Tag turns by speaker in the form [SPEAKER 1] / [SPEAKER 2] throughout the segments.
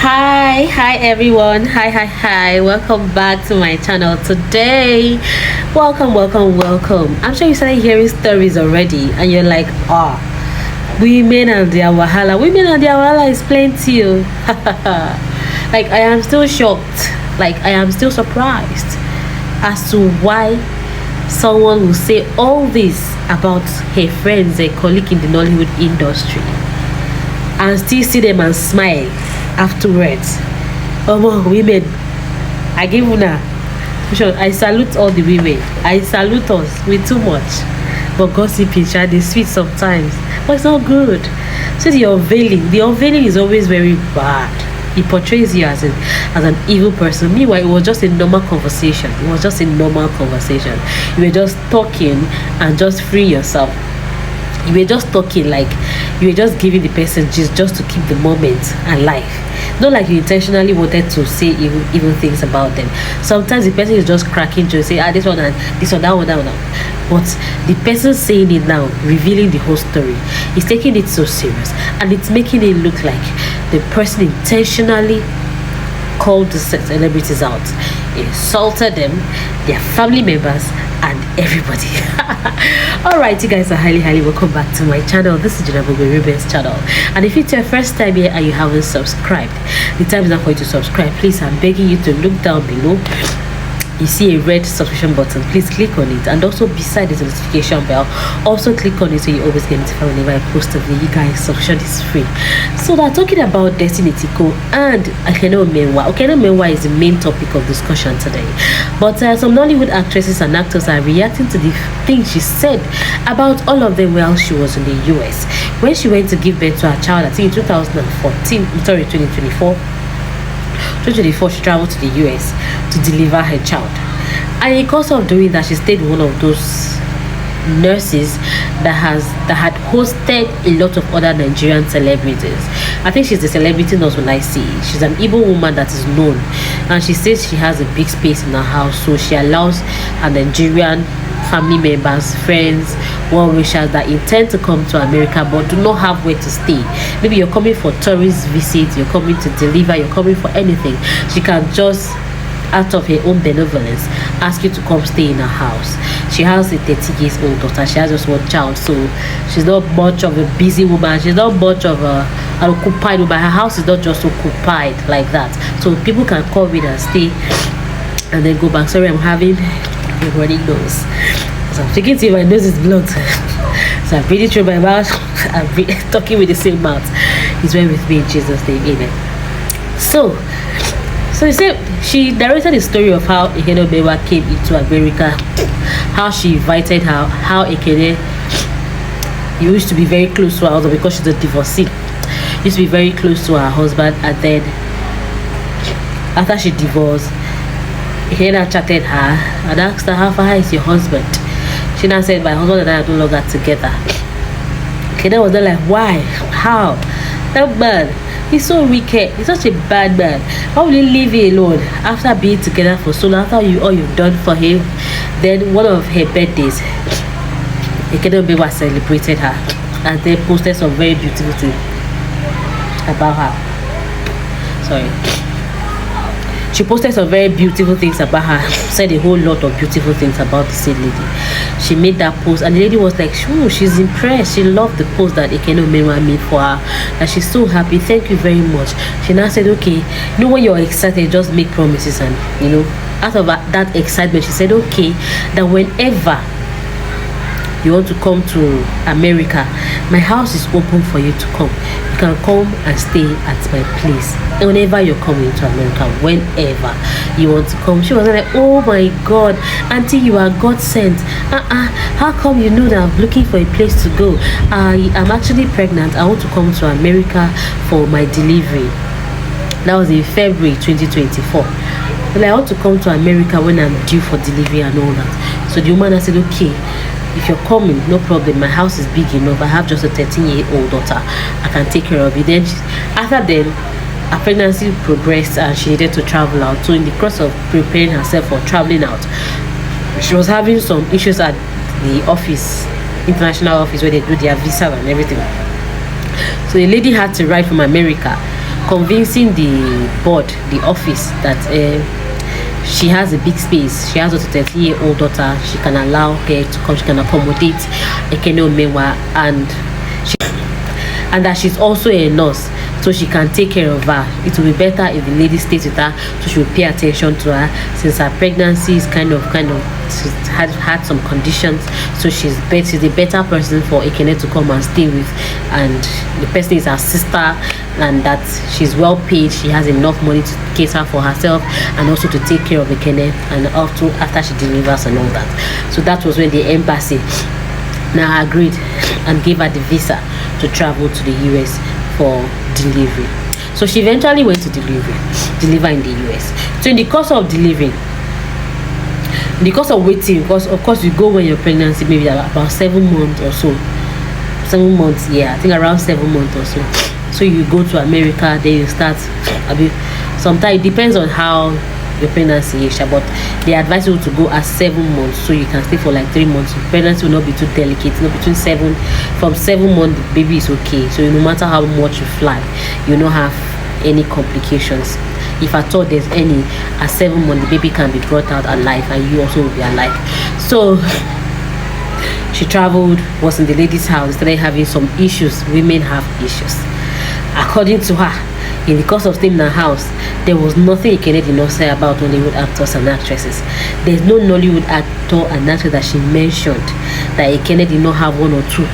[SPEAKER 1] Hi everyone, hi, welcome back to my channel today. Welcome. I'm sure you started hearing stories already and you're like, women and their wahala is plenty. Like, I am still shocked, like I am still surprised as to why someone will say all this about her friends, a colleague in the Nollywood industry, and still see them and smile afterwards. Women, I give una, I salute all the women. I salute us with too much, but gossiping, they sweet sometimes, but it's not good. So the unveiling is always very bad. It portrays you as an evil person. Meanwhile, it was just a normal conversation. You were just talking and just free yourself. You were just talking, like you were just giving the person just to keep the moment alive. Not like you intentionally wanted to say evil things about them. Sometimes the person is just cracking jokes, say this one and this one, that one. But the person saying it now, revealing the whole story, is taking it so serious, and it's making it look like the person intentionally called the celebrities out, insulted them, their family members, and everybody. Alright, you guys are highly welcome back to my channel. This is Ruben's channel, and if it's your first time here and you haven't subscribed, the time is now for you to subscribe. Please, I'm begging you to look down below. You see a red subscription button, please click on it, and also beside the notification bell, also click on it so you always get notified whenever I post a video. You guys, subscription is free. So they're talking about Destiny Tiko and Ekene Umenwa. Umenwa is the main topic of discussion today, but some Nollywood actresses and actors are reacting to the things she said about all of them while she was in the US when she went to give birth to her child. I think in 2024, she traveled to the US to deliver her child, and in the course of doing that, she stayed with one of those nurses that had hosted a lot of other Nigerian celebrities. I think she's the celebrity nurse when I see it. She's an Igbo woman that is known, and she says she has a big space in her house, so she allows her Nigerian family members, friends, well-wishers that intend to come to America but do not have where to stay. Maybe you're coming for tourist visits, you're coming to deliver, you're coming for anything. She can just, out of her own benevolence, ask you to come stay in her house. She has a 30-year-old daughter. She has just one child, so she's not much of a busy woman. She's not much of an occupied woman. Her house is not just occupied like that, so people can come in and stay and then go back. Sorry, I'm having a running nose, so I'm thinking if my nose is blocked. So I'm breathing through my mouth. I'm talking with the same mouth. He's well with me in Jesus' name, amen. So you said she narrated the story of how Ekene Umenwa came into America, how she invited her, how Ekene used to be very close to her husband because she's a divorcee. Used to be very close to her husband, and then after she divorced, Ekene chatted her and asked her, how far is your husband? She now said, my husband and I are no longer together. Ekene was not like, why? How? That man, he's so wicked. He's such a bad man. Why will you leave him alone after being together for so long, after all you've done for him? Then one of her birthdays, Ekene Umenwa celebrated her and then posted some very beautiful things about her. Sorry. She posted some very beautiful things about her, said a whole lot of beautiful things about the said lady. She made that post, and the lady was like, oh, she's impressed. She loved the post that Ekene Umenwa made for her, that she's so happy. Thank you very much. She now said, okay, you know, when you're excited, just make promises. And out of that excitement, she said, okay, that whenever you want to come to America, my house is open for you to come. You can come and stay at my place whenever you're coming to America, whenever you want to come. She was like, oh my God, auntie, you are God sent. How come you know that I'm looking for a place to go? I'm actually pregnant. I want to come to America for my delivery. That was in February 2024. Well, I want to come to America when I'm due for delivery and all that. So the woman, I said, okay, if you're coming, no problem. My house is big enough. I have just a 13-year-old daughter. I can take care of it. Then after then, her pregnancy progressed and she needed to travel out. So in the course of preparing herself for traveling out, she was having some issues at the office, international office, where they do their visa and everything. So the lady had to write from America, convincing the board, the office, that she has a big space. She has a 13-year-old daughter. She can allow her to come. She can accommodate Ekene Umenwa, and that she's also a nurse, so she can take care of her. It will be better if the lady stays with her, so she will pay attention to her, since her pregnancy is kind of she's had some conditions. So she's the better person for Ekene to come and stay with, and the person is her sister, and that she's well paid. She has enough money to cater for herself and also to take care of Ekene, and after she delivers and all that. So that was when the embassy now agreed and gave her the visa to travel to the US for delivery. So she eventually went to deliver in the US. So in the course of delivering, in the course of waiting, because of course you go when you're pregnancy, maybe about 7 months or so. 7 months, yeah, I think around 7 months or so. So you go to America, then you start sometimes it depends on how your pregnancy is, but they advise you to go at 7 months, so you can stay for like 3 months. Pregnancy will not be too delicate. Between 7 from 7 months, the baby is okay. So no matter how much you fly, you don't have any complications. If at all there's any, at 7 months the baby can be brought out alive, and you also will be alive. So she traveled, was in the lady's house, started having some issues. Women have issues, according to her. In the course of staying in her house, there was nothing Ekene did not say about Nollywood actors and actresses. There's no Nollywood actor and actress that she mentioned that Ekene did not have one or two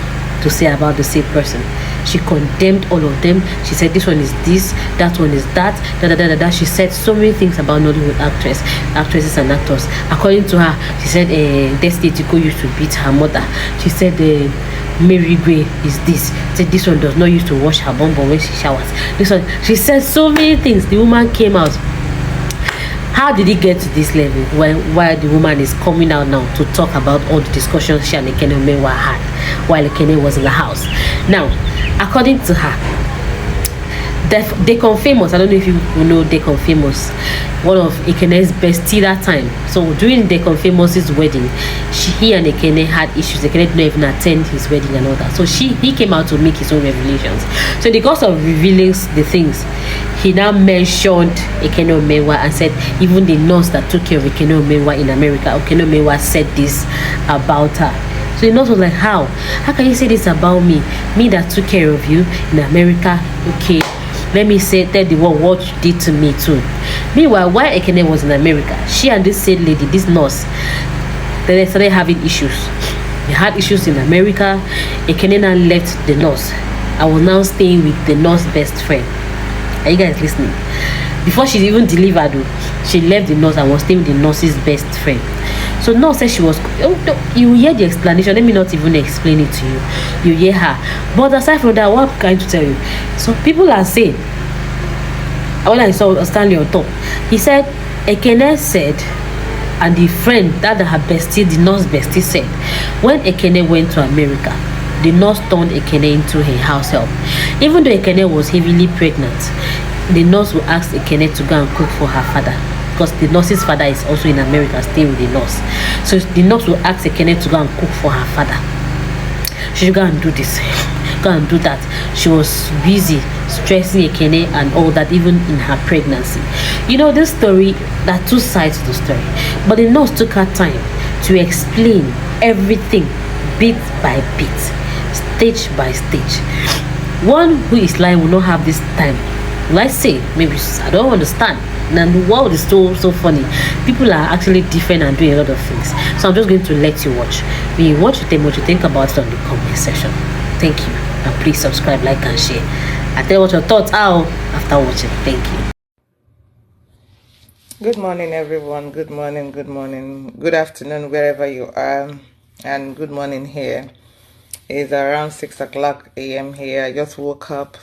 [SPEAKER 1] to say about the same person. She condemned all of them. She said this one is this, that one is that, da. She said so many things about Nollywood actresses and actors. According to her, she said Destiny Tiko used to beat her mother. She said Mary Gray is this. She said this one does not used to wash her bum when she showers. This one, she said so many things. The woman came out. How did it get to this level while the woman is coming out now to talk about all the discussions she and Ekene Umenwa had while Ekene was in the house? Now, according to her, Decon Famous, I don't know if you know Decon Famous, one of Ekene's bestie that time. So during Decon Famous's wedding, he and Ekene had issues. Ekene did not even attend his wedding and all that. So he came out to make his own revelations. So in the course of revealing the things, he now mentioned Ekene Umenwa and said even the nurse that took care of Ekene Umenwa in America, Ekene Umenwa said this about her. So the nurse was like, how can you say this about me that took care of you in America? Okay, let me tell the world what you did to me too. Meanwhile, while Ekene was in America, she and this said lady, this nurse, they started having issues. They had issues in America. Ekene now left the nurse. I was now staying with the nurse's best friend. Are you guys listening? Before she even delivered, she left the nurse and was staying with the nurse's best friend. So nurse said she was, you hear the explanation. Let me not even explain it to you. You hear her. But aside from that, what I'm trying to tell you, so people are saying, when I saw Stanley on top, he said Ekene said, and the friend that her bestie, the nurse bestie, said when Ekene went to America, the nurse turned Ekene into her house help. Even though Ekene was heavily pregnant, the nurse would ask Ekene to go and cook for her father, because the nurse's father is also in America staying with the nurse. So the nurse will ask Ekene to go and cook for her father. She should go and do this, go and do that. She was busy stressing Ekene and all that, even in her pregnancy. You know, this story, there are two sides to the story, but the nurse took her time to explain everything bit by bit, stage by stage. One who is lying will not have this time. Let's say maybe I don't understand. And the world is so funny. People are actually different and doing a lot of things. So I'm just going to let you watch. When you watch it, then what you think about it on the comment section. Thank you. And please subscribe, like, and share. I tell you what your thoughts are after watching. Thank you.
[SPEAKER 2] Good morning, everyone. Good morning, good morning, good afternoon, wherever you are, and good morning here. It's around 6 o'clock a.m. here. I just woke up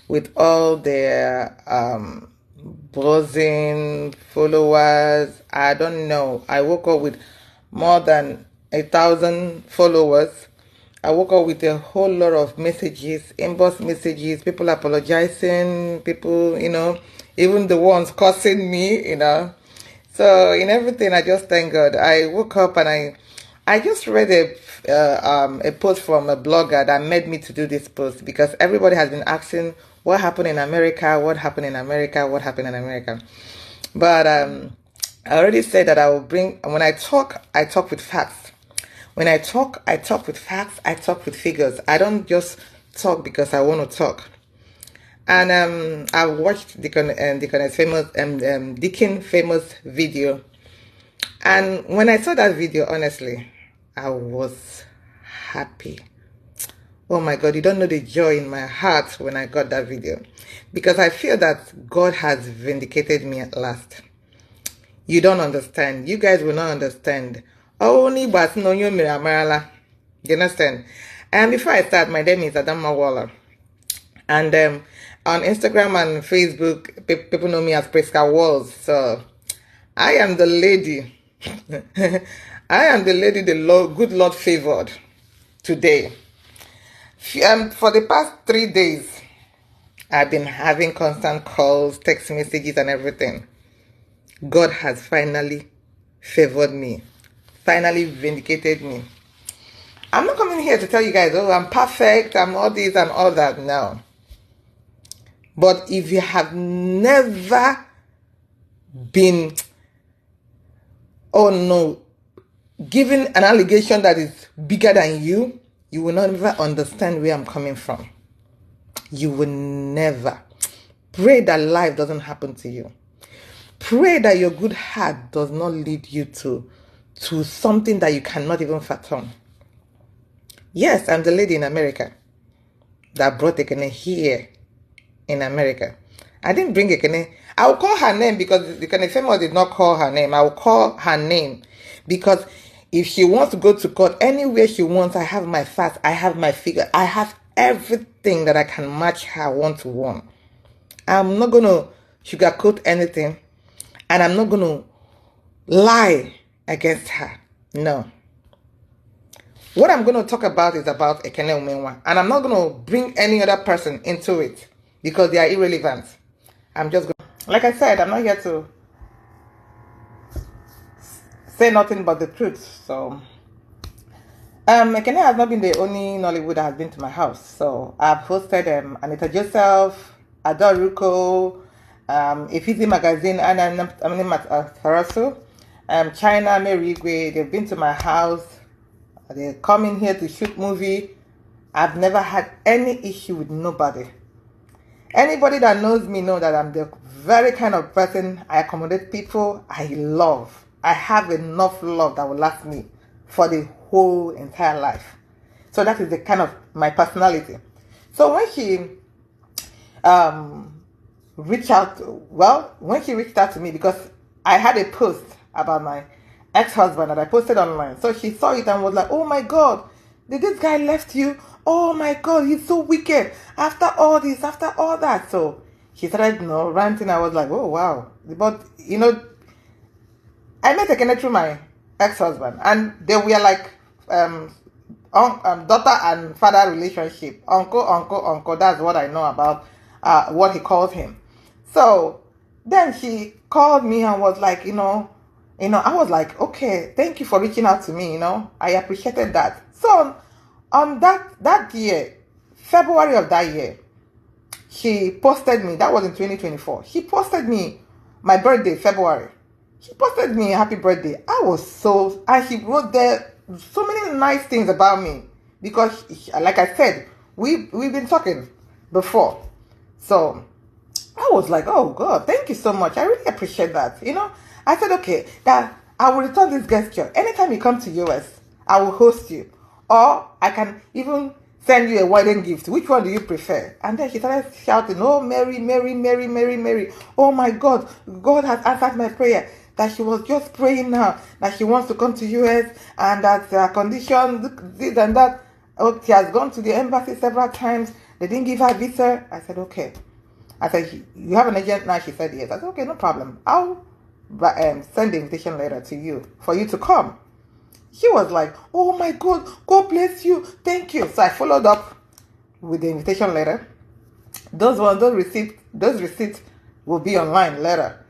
[SPEAKER 2] with all the buzzing followers. I don't know. I woke up with more than 1,000 followers. I woke up with a whole lot of messages, inbox messages, people apologizing, people, even the ones cursing me, So in everything, I just thank God. I woke up and I just read a post from a blogger that made me to do this post, because everybody has been asking what happened in America, what happened in America, what happened in America. But I already said that I will bring, when I talk with facts. When I talk with facts, I talk with figures. I don't just talk because I want to talk. And I watched Deacon's famous video. And when I saw that video, honestly, I was happy. Oh my God, you don't know the joy in my heart when I got that video. Because I feel that God has vindicated me at last. You don't understand. You guys will not understand. Only but no you miramarala. You understand? And before I start, my name is Adama Waller. And on Instagram and Facebook, people know me as Priska Walls. So I am the lady. I am the lady the good Lord favored today. For the past 3 days, I've been having constant calls, text messages, and everything. God has finally favored me, finally vindicated me. I'm not coming here to tell you guys, oh, I'm perfect, I'm all this and all that. No. But if you have never been, given an allegation that is bigger than you, you will never understand where I'm coming from. You will never. Pray that life doesn't happen to you. Pray that your good heart does not lead you to something that you cannot even fathom. Yes, I'm the lady in America that brought Ekene here in America. I didn't bring Ekene. I will call her name because the Ekene family did not call her name. I will call her name because if she wants to go to court anywhere she wants, I have my facts, I have my figure, I have everything that I can match her one-to-one. I'm not going to sugarcoat anything, and I'm not going to lie against her. No. What I'm going to talk about is about Ekene Umenwa, and I'm not going to bring any other person into it because they are irrelevant. I'm just going to, like I said, I'm not here to say nothing but the truth. So Ekene has not been the only Nollywood that has been to my house. So I've hosted Anita Joseph, Adoruko, Efizi Magazine, and Tarasu, China, Mary Igwe. They've been to my house. They come in here to shoot movie. I've never had any issue with nobody. Anybody that knows me know that I'm the very kind of person I accommodate people. I love. I have enough love that will last me for the whole entire life. So that is the kind of my personality. So when she reached out to me, because I had a post about my ex-husband that I posted online. So she saw it and was like, oh my God, did this guy left you? Oh my God, he's so wicked. After all this, after all that. So she started, ranting. I was like, oh wow. But, I met Ekene through my ex-husband, and they were like daughter and father relationship. Uncle. That's what I know about what he calls him. So then she called me and was like, I was like, okay, thank you for reaching out to me. I appreciated that. So on that year, February of that year, she posted me. That was in 2024. She posted me my birthday, February. She posted me a happy birthday. And she wrote there so many nice things about me because, like I said, we've been talking before. So I I was like, oh God, thank you so much. I really appreciate that. I said, okay, that I will return this gesture. Anytime you come to US, I will host you. Or I can even send you a wedding gift. Which one do you prefer? And then she started shouting, oh, Mary, Mary, Mary, Mary, Mary. Oh my God, God has answered my prayer. That she was just praying now, that she wants to come to US and that condition, this and that. Oh, she has gone to the embassy several times. They didn't give her a visa. I said, okay. I said, you have an agent now? She said, yes. I said, okay, no problem. I'll send the invitation letter to you for you to come. She was like, oh my God, God bless you. Thank you. So I followed up with the invitation letter. Those receipts will be online later.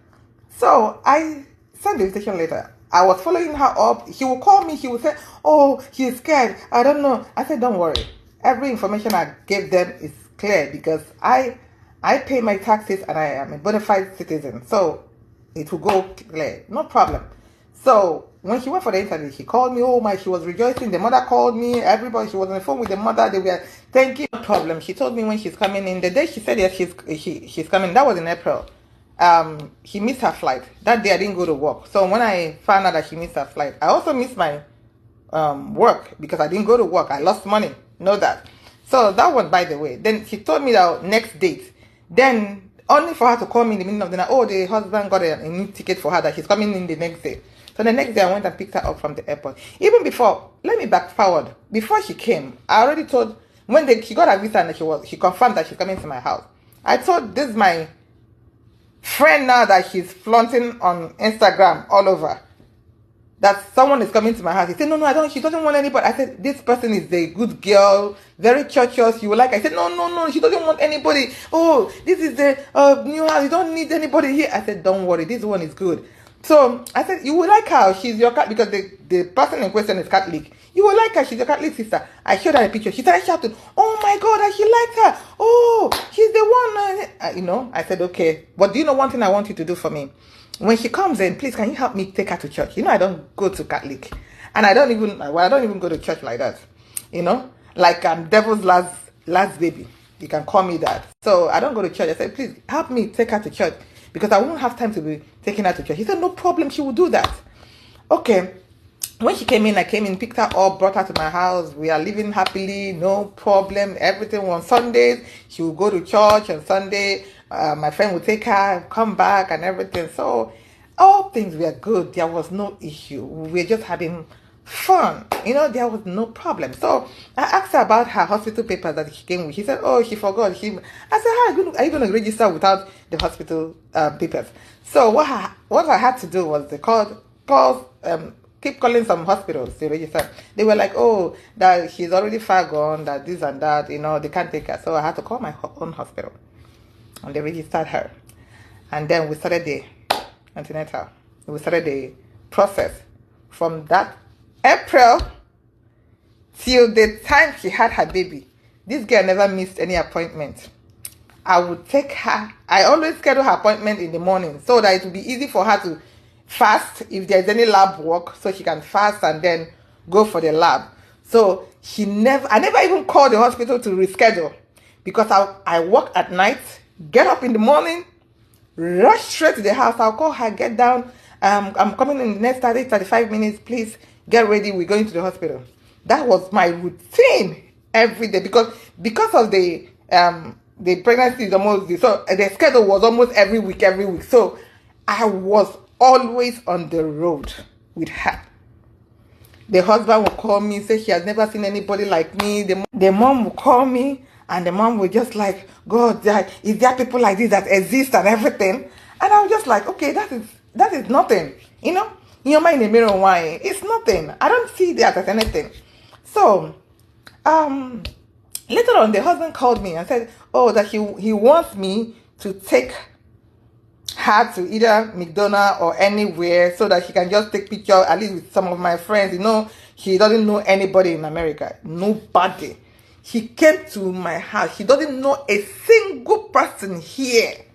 [SPEAKER 2] So I sent the invitation letter. I was following her up. She will call me. She will say, oh, she's scared. I don't know. I said, don't worry. Every information I gave them is clear because I pay my taxes and I am a bona fide citizen. So it will go clear. No problem. So when she went for the interview, she called me. Oh my, she was rejoicing. The mother called me. Everybody, she was on the phone with the mother. They were thanking. No problem. She told me when she's coming in. The day she said yes, she's coming. That was in April. She missed her flight. That day I didn't go to work. So when I found out that she missed her flight, I also missed my work because I didn't go to work. I lost money. Know that. So that was by the way. Then she told me that next date. Then only for her to call me in the middle of the night. Oh, the husband got a new ticket for her that she's coming in the next day. So the next day I went and picked her up from the airport. Even before, let me back forward. Before she came, I already told when she got her visa and she confirmed that she's coming to my house. I told this my friend now that she's flaunting on Instagram all over that someone is coming to my house. He said, no, she doesn't want anybody. I said, this person is a good girl, very churchious. You will like. I said, no, she doesn't want anybody. Oh, this is the new house. You don't need anybody here. I said, don't worry, this one is good. So I said, you will like her. She's your cat because the person in question is Catholic. You will like her. She's your Catholic sister. I showed her a picture. She started shouting, oh my God, she likes her. Oh, she's the one. I said, okay. But do you know one thing I want you to do for me? When she comes in, please, can you help me take her to church? I don't go to Catholic. And I don't even go to church like that. Like I'm devil's last baby. You can call me that. So I don't go to church. I said, please help me take her to church because I won't have time to be taking her to church. He said, no problem. She will do that. Okay. When she came in, I came in, picked her up, brought her to my house. We are living happily, no problem. Everything on Sundays. She will go to church on Sunday. My friend would take her, come back and everything. So all things were good. There was no issue. We were just having fun. There was no problem. So I asked her about her hospital papers that she came with. She said, oh, she forgot. I said, how are you going to register without the hospital papers? So what I had to do was keep calling some hospitals to register. They were like, oh, that she's already far gone, that this and that, they can't take her. So I had to call my own hospital. And they registered her. And then we started the antenatal. We started the process from that April till the time she had her baby. This girl never missed any appointment. I would take her. I always schedule her appointment in the morning so that it would be easy for her to fast if there's any lab work, so she can fast and then go for the lab. So I never even called the hospital to reschedule because I work at night, get up in the morning, rush straight to the house. I'll call her, get down. I'm coming in the next 35 minutes. Please get ready. We're going to the hospital. That was my routine every day because of the pregnancy is almost, so the schedule was almost every week. So I was always on the road with her. The husband will call me, say she has never seen anybody like me. The mom will call me, and the mom will just like, God, is there people like this that exist and everything? And I'm just like, okay, that is nothing. In your mind, in the mirror, why? It's nothing. I don't see that as anything. So, later on, the husband called me and said, oh, that he wants me to take her to either McDonald's or anywhere so that she can just take picture at least with some of my friends. She doesn't know anybody in America. Nobody. He came to my house. She doesn't know a single person here.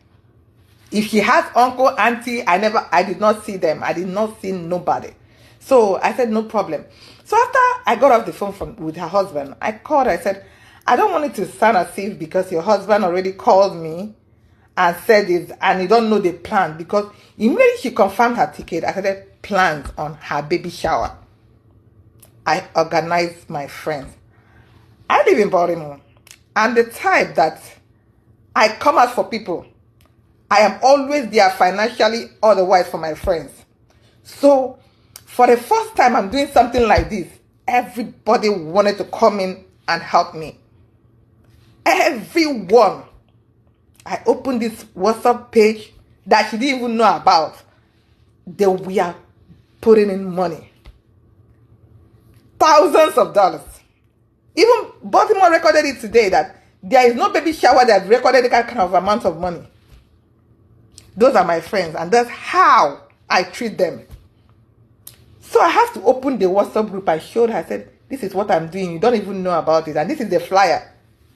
[SPEAKER 2] If she has uncle, auntie, I did not see them. I did not see nobody. So I said, no problem. So after I got off the phone with her husband, I called her. I said, I don't want it to sound as if because your husband already called me and said this, and you don't know the plan, because immediately she confirmed her ticket, I started plans on her baby shower. I organized my friends. I live in Baltimore. I'm the type that I come out for people. I am always there financially, otherwise for my friends. So for the first time I'm doing something like this, everybody wanted to come in and help me. Everyone. I opened this WhatsApp page that she didn't even know about. They were putting in money. Thousands of dollars. Even Baltimore recorded it today that there is no baby shower that recorded that kind of amount of money. Those are my friends, and that's how I treat them. So I have to open the WhatsApp group. I showed her, I said, this is what I'm doing. You don't even know about it. And this is the flyer.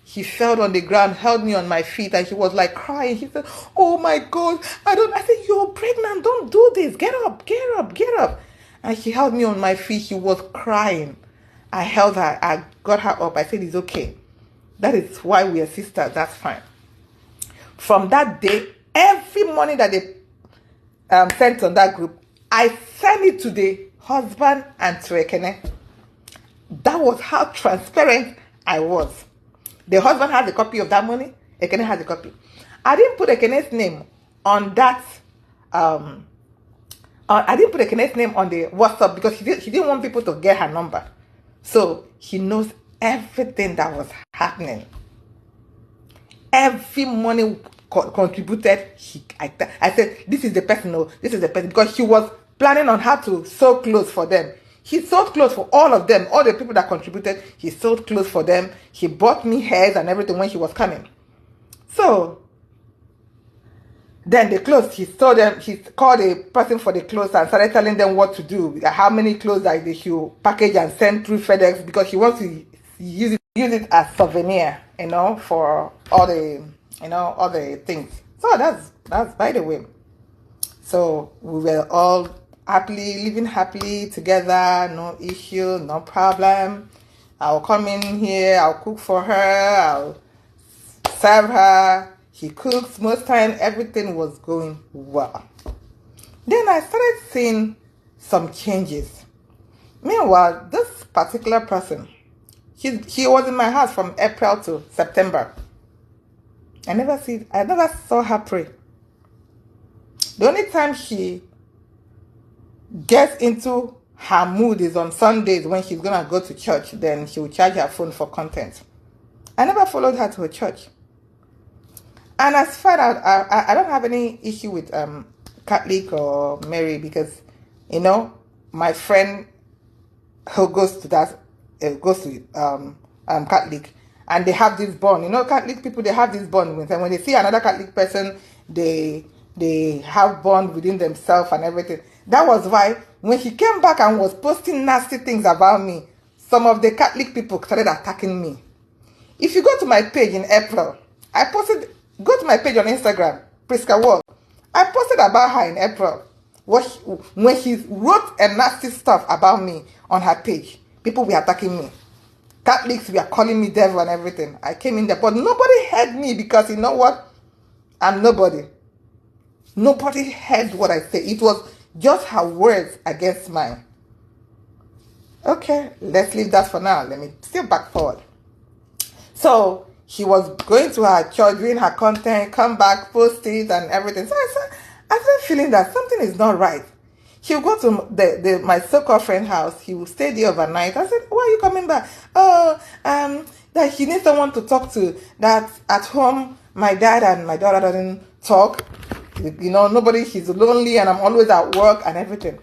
[SPEAKER 2] She fell on the ground, held me on my feet, and she was like crying. She said, oh my God, I said, you're pregnant, don't do this. Get up, get up, get up. And she held me on my feet. She was crying. I held her, I got her up. I said, it's okay. That is why we are sisters, that's fine. From that day, every money that they sent on that group, I sent it to the husband and to Ekene. That was how transparent I was. The husband has a copy of that money. Ekene has a copy. I didn't put Ekene's name on that. I didn't put Ekene's name on the WhatsApp because she didn't want people to get her number. So he knows everything that was happening. Every money contributed. I said, this is the person. No, this is the person, because she was planning on how to sew clothes for them. He sold clothes for all of them, all the people that contributed. He sold clothes for them. He bought me hairs and everything when she was coming. So then the clothes, he sold them. He called a person for the clothes and started telling them what to do, how many clothes that they should package and send through FedEx, because he wants to use it as souvenir, for all the things. So that's by the way. So we were all living happily together, no issue, no problem. I'll come in here, I'll cook for her, I'll serve her. She cooks most time, everything was going well. Then I started seeing some changes. Meanwhile, this particular person, she was in my house from April to September. I never saw her pray. The only time she gets into her mood is on Sundays when she's gonna go to church. Then she will charge her phone for content. I never followed her to a church. And as far as I don't have any issue with Catholic or Mary, because my friend who goes to Catholic, and they have this bond. Catholic people, they have this bond with them. When they see another Catholic person, they have bond within themselves and everything. That was why when she came back and was posting nasty things about me, some of the Catholic people started attacking me. If you go to my page in April, go to my page on Instagram, Priska Wall. I posted about her in April. When she wrote a nasty stuff about me on her page, people were attacking me. Catholics were calling me devil and everything. I came in there, but nobody heard me, because you know what? I'm nobody. Nobody heard what I said. It was just her words against mine. Okay, let's leave that for now. Let me still back forward. So she was going to her church, doing her content, come back, post it and everything. So I started feeling that something is not right. He would go to my so-called friend's house. He would stay there overnight. I said, why are you coming back? Oh, that he needs someone to talk to. That at home, my dad and my daughter doesn't talk. Nobody, she's lonely, and I'm always at work and everything.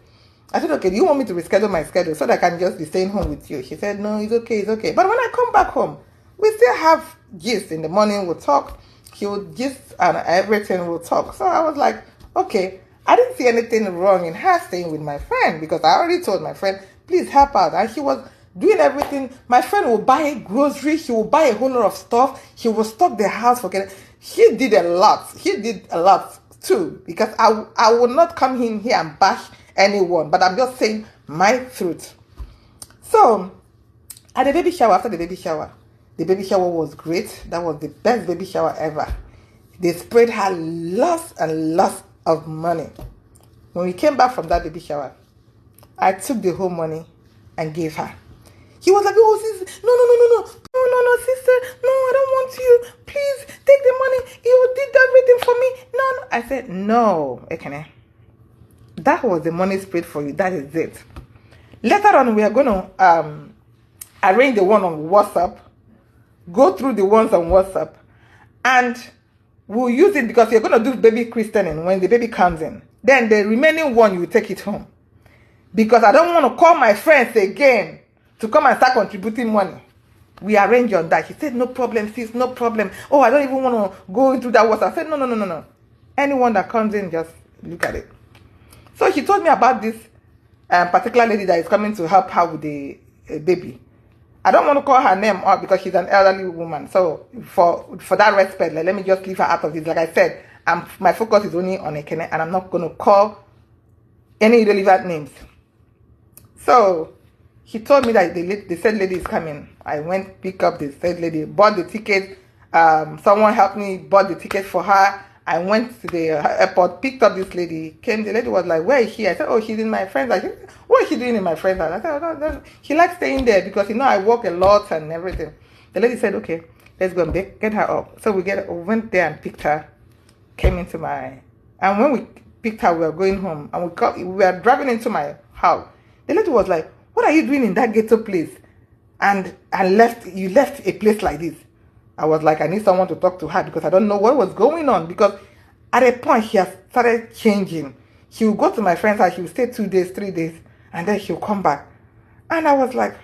[SPEAKER 2] I said, okay, do you want me to reschedule my schedule so that I can just be staying home with you? She said, no, it's okay. But when I come back home, we still have gist. In the morning, we'll talk. He would gist and everything, we'll talk. So I was like, okay. I didn't see anything wrong in her staying with my friend, because I already told my friend, please help out. And she was doing everything. My friend will buy groceries. She will buy a whole lot of stuff. She will stock the house for getting. She did a lot. She did a lot too, because I will not come in here and bash anyone, but I'm just saying my truth. So at after the baby shower was great. That was the best baby shower ever. They sprayed her lots and lots of money. When we came back from that baby shower, I took the whole money and gave her. He was like, oh, sister, no, sister, no, I don't want you. Please take the money. You did everything for me. No. I said, no, Ekene. That was the money sprayed for you. That is it. Later on, we are going to arrange the one on WhatsApp, go through the ones on WhatsApp, and we'll use it because you're going to do baby christening when the baby comes in. Then the remaining one, you will take it home. Because I don't want to call my friends again to come and start contributing money. We arrange on that. She said, no problem, sis, no problem. Oh, I don't even want to go into that WhatsApp. I said, no. Anyone that comes in, just look at it. So she told me about this particular lady that is coming to help her with the baby. I don't want to call her name out because she's an elderly woman. So for that respect, let me just leave her out of this. Like I said, my focus is only on Ekene, and I'm not going to call any irrelevant names. So he told me that the said lady is coming. I went pick up the said lady, bought the ticket. Someone helped me, bought the ticket for her. I went to the airport, picked up this lady, came. The lady was like, where is she? I said, oh, she's in my friend's house. What is she doing in my friend's house? I said, oh, no. She likes staying there because, I work a lot and everything. The lady said, okay, let's go and get her up. So we went there and picked her, came into my, and when we picked her, we were going home, and we were driving into my house. The lady was like, what are you doing in that ghetto place? And you left a place like this. I was like, I need someone to talk to her because I don't know what was going on. Because at a point, she has started changing. She will go to my friend's house. She will stay 2 days, 3 days, and then she'll come back. And I was like,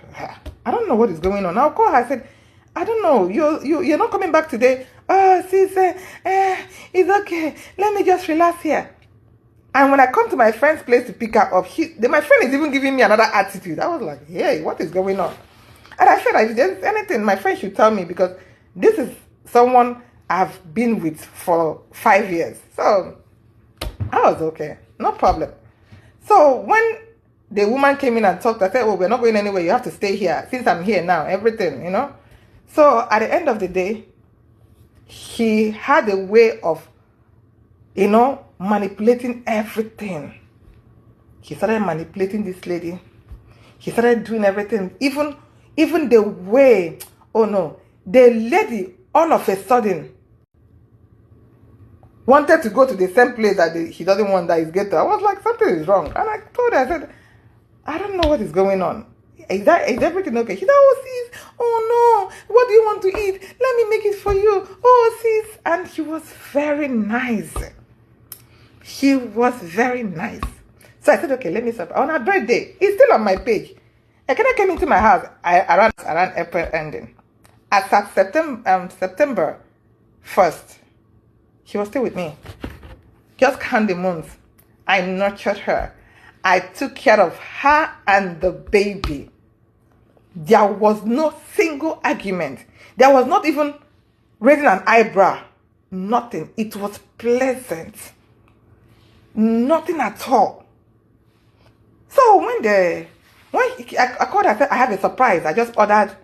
[SPEAKER 2] I don't know what is going on. I'll call her. I said, I don't know. You're not coming back today. Oh, sis, it's okay. Let me just relax here. And when I come to my friend's place to pick her up, my friend is even giving me another attitude. I was like, hey, what is going on? And I said, if there's anything, my friend should tell me because this is someone I've been with for 5 years. So I was okay. No problem. So when the woman came in and talked, I said, oh, we're not going anywhere. You have to stay here. Since I'm here now, everything, So at the end of the day, he had a way of, manipulating everything. He started manipulating this lady. He started doing everything. Even the way, the lady all of a sudden wanted to go to the same place that he doesn't want that is ghetto. I was like, something is wrong. And I told her, I said, I don't know what is going on. Is everything okay? She said, oh, sis, oh no, what do you want to eat? Let me make it for you. Oh, sis. And she was very nice. She was very nice. So I said, okay, let me stop. On her birthday, it's still on my page. Ekene came into my house around April ending. As at September 1st, she was still with me. Just count the months. I nurtured her. I took care of her and the baby. There was no single argument. There was not even raising an eyebrow. Nothing. It was pleasant. Nothing at all. So when I called her, I said, I have a surprise. I just ordered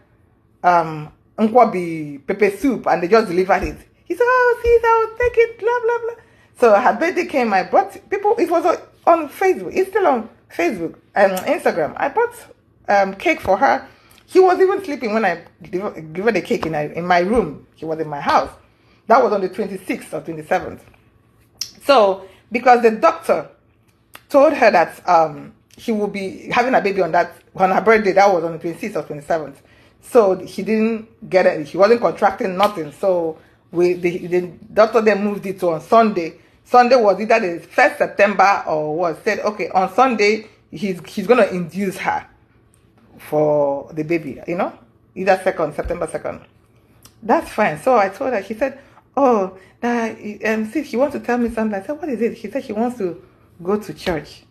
[SPEAKER 2] nkwabi pepper soup and they just delivered it. He said, oh, sis, I'll take it, blah, blah, blah. So her birthday came, I brought people, it was on Facebook. It's still on Facebook and Instagram. I bought cake for her. She was even sleeping when I gave her the cake in my room. She was in my house. That was on the 26th or 27th. So, because the doctor told her that she will be having a baby on her birthday, that was on the 26th or 27th. So she didn't get it. She wasn't contracting nothing. So the doctor then moved it to on Sunday. Sunday was either the 1st September or said, okay, on Sunday, he's going to induce her for the baby, either September 2nd. That's fine. So I told her, she said, oh, see, she wants to tell me something. I said, what is it? She said she wants to go to church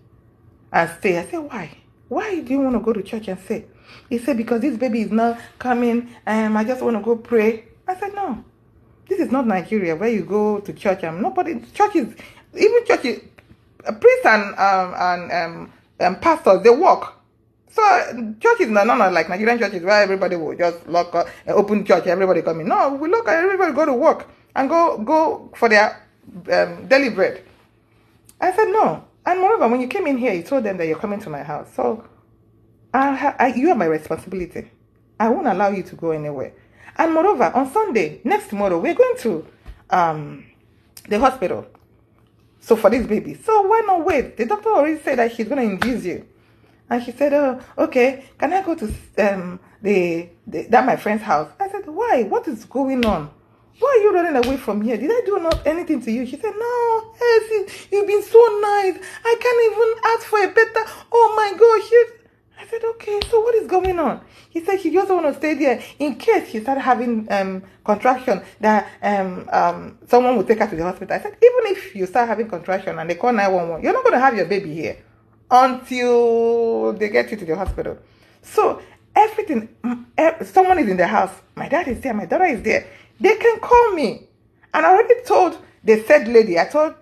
[SPEAKER 2] and stay. I said, why? Why do you want to go to church and stay? He said, because this baby is not coming and I just want to go pray. I said, no. This is not Nigeria where you go to church and churches, priests and pastors, they work. So churches are not like Nigerian churches where everybody will just lock up, open church, everybody come in. No, we look at everybody go to work. and go for their daily bread. I said, no. And moreover, when you came in here, you told them that you're coming to my house. So you are my responsibility. I won't allow you to go anywhere. And moreover, on Sunday, next tomorrow, we're going to the hospital. So for this baby. So why not wait? The doctor already said that she's going to induce you. And she said, oh, okay, can I go to that my friend's house? I said, why? What is going on? Why are you running away from here? Did I do anything to you? She said, no, Elsie, you've been so nice. I can't even ask for a better. Oh my gosh. I said, okay, so what is going on? He said she just want to stay there in case she started having contraction, that someone will take her to the hospital. I said, even if you start having contraction and they call 911, you're not going to have your baby here until they get you to the hospital. So everything, someone is in the house. My dad is there. My daughter is there. They can call me. And I already told the said lady, I told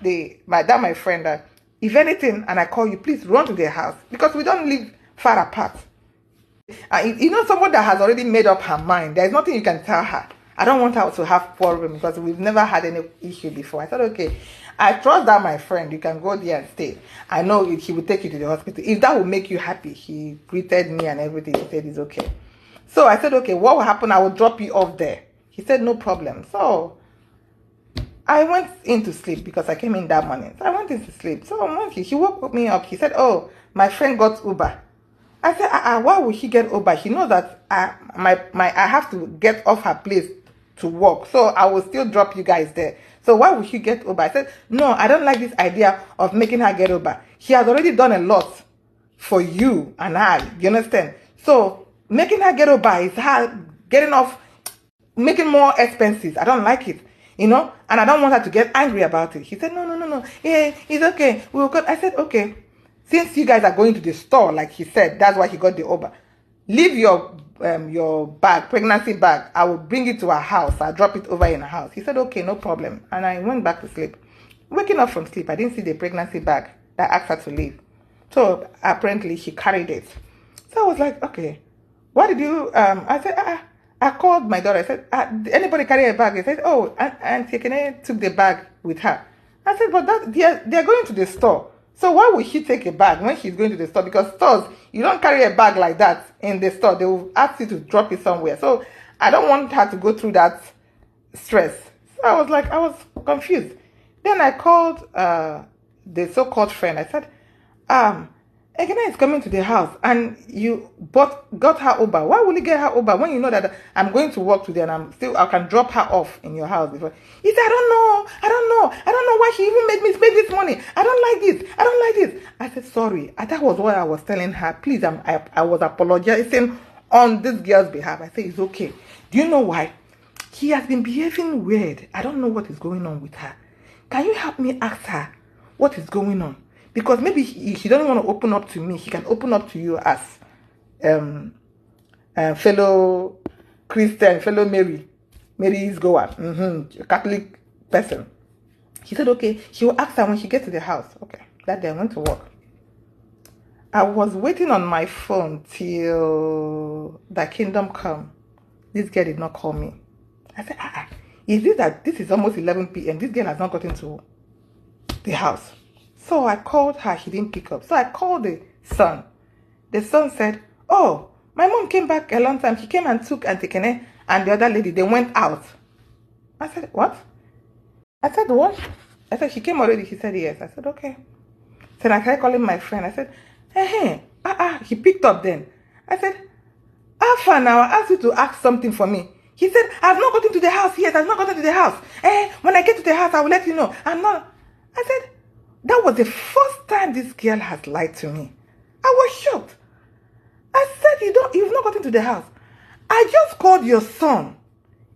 [SPEAKER 2] my friend that if anything, and I call you, please run to their house because we don't live far apart. You know, someone that has already made up her mind, there's nothing you can tell her. I don't want her to have problem because we've never had any issue before. I thought, okay, I trust that my friend, you can go there and stay. I know he will take you to the hospital. If that will make you happy, he greeted me and everything. He said it's okay. So I said, okay, what will happen? I will drop you off there. He said, no problem. So I went into sleep because I came in that morning. So I went into sleep. So when he woke me up. He said, oh, my friend got Uber. I said, why would she get Uber? She knows that I have to get off her place to work. So I will still drop you guys there. So why would she get Uber? I said, no, I don't like this idea of making her get Uber. She has already done a lot for you and I. You understand? So making her get Uber is her getting off, making more expenses. I don't like it. You know? And I don't want her to get angry about it. He said, no. Yeah, it's okay. We'll go. I said, okay. Since you guys are going to the store, like he said, that's why he got the Uber. Leave your bag, pregnancy bag. I will bring it to our house. I'll drop it over in our house. He said, okay, no problem. And I went back to sleep. Waking up from sleep, I didn't see the pregnancy bag that asked her to leave. So apparently she carried it. So I was like, okay, what did you, I said, I called my daughter. I said, did anybody carry a bag? He said, oh, and Ekene took the bag with her. I said, but they're going to the store. So why would she take a bag when she's going to the store? Because stores, you don't carry a bag like that in the store. They will ask you to drop it somewhere. So I don't want her to go through that stress. So I was confused. Then I called the so-called friend. I said, Ekene is coming to the house and you got her Uber. Why will you get her Uber when you know that I'm going to work today and I can drop her off in your house before? He said, I don't know why she even made me spend this money. I don't like this. I said, sorry. That was what I was telling her. Please, I was apologizing on this girl's behalf. I said, it's okay. Do you know why? She has been behaving weird. I don't know what is going on with her. Can you help me ask her what is going on? Because maybe she doesn't want to open up to me. She can open up to you as fellow Christian, fellow Mary's goer, Catholic person. He said, okay, she will ask her when she gets to the house. Okay, that day I went to work. I was waiting on my phone till the kingdom come. This girl did not call me. I said, is this that this is almost 11 p.m. This girl has not gotten to the house. So I called her, she didn't pick up. So I called the son. The son said, oh, my mom came back a long time. She came and took Auntie Ekene and the other lady. They went out. I said, what? I said, what? I said, she came already. She said, yes. I said, okay. Then I tried calling my friend. I said, hey. He picked up then. I said, Alpha now, I asked you to ask something for me. He said, I've not gotten to the house yet. I've not gotten to the house. When I get to the house, I will let you know. I said, that was the first time this girl has lied to me. I was shocked. I said, you've not gotten to the house. I just called your son.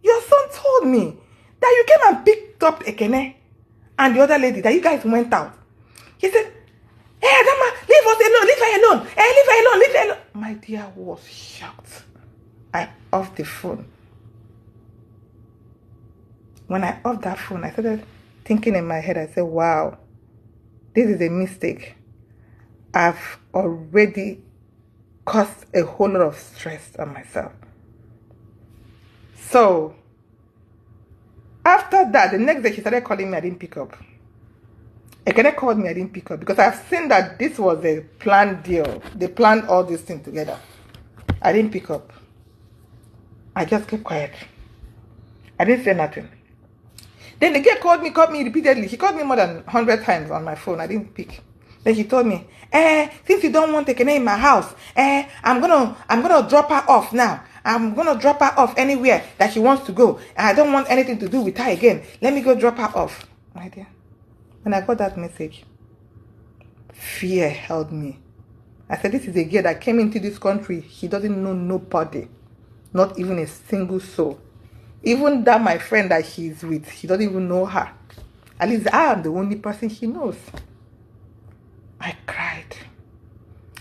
[SPEAKER 2] Your son told me that you came and picked up Ekene and the other lady, that you guys went out. He said, hey, Adama, leave us alone, leave her alone. Hey, leave her alone, leave her alone. My dear was shocked. I off the phone. When I off that phone, I started thinking in my head, I said, wow. This is a mistake. I've already caused a whole lot of stress on myself. So, After that, the next day she started calling me. I didn't pick up. Ekene called me. I didn't pick up because I've seen that this was a planned deal. They planned all these things together. I didn't pick up. I just kept quiet. I didn't say nothing. Then the girl called me repeatedly. She called me more than 100 times on my phone. I didn't pick. Then she told me, since you don't want Ekene in my house, I'm gonna drop her off now. I'm gonna drop her off anywhere that she wants to go. And I don't want anything to do with her again. Let me go drop her off. My dear, when I got that message, fear held me. I said, this is a girl that came into this country. She doesn't know nobody, not even a single soul. Even that my friend that she's with, she doesn't even know her. At least I am the only person she knows. I cried.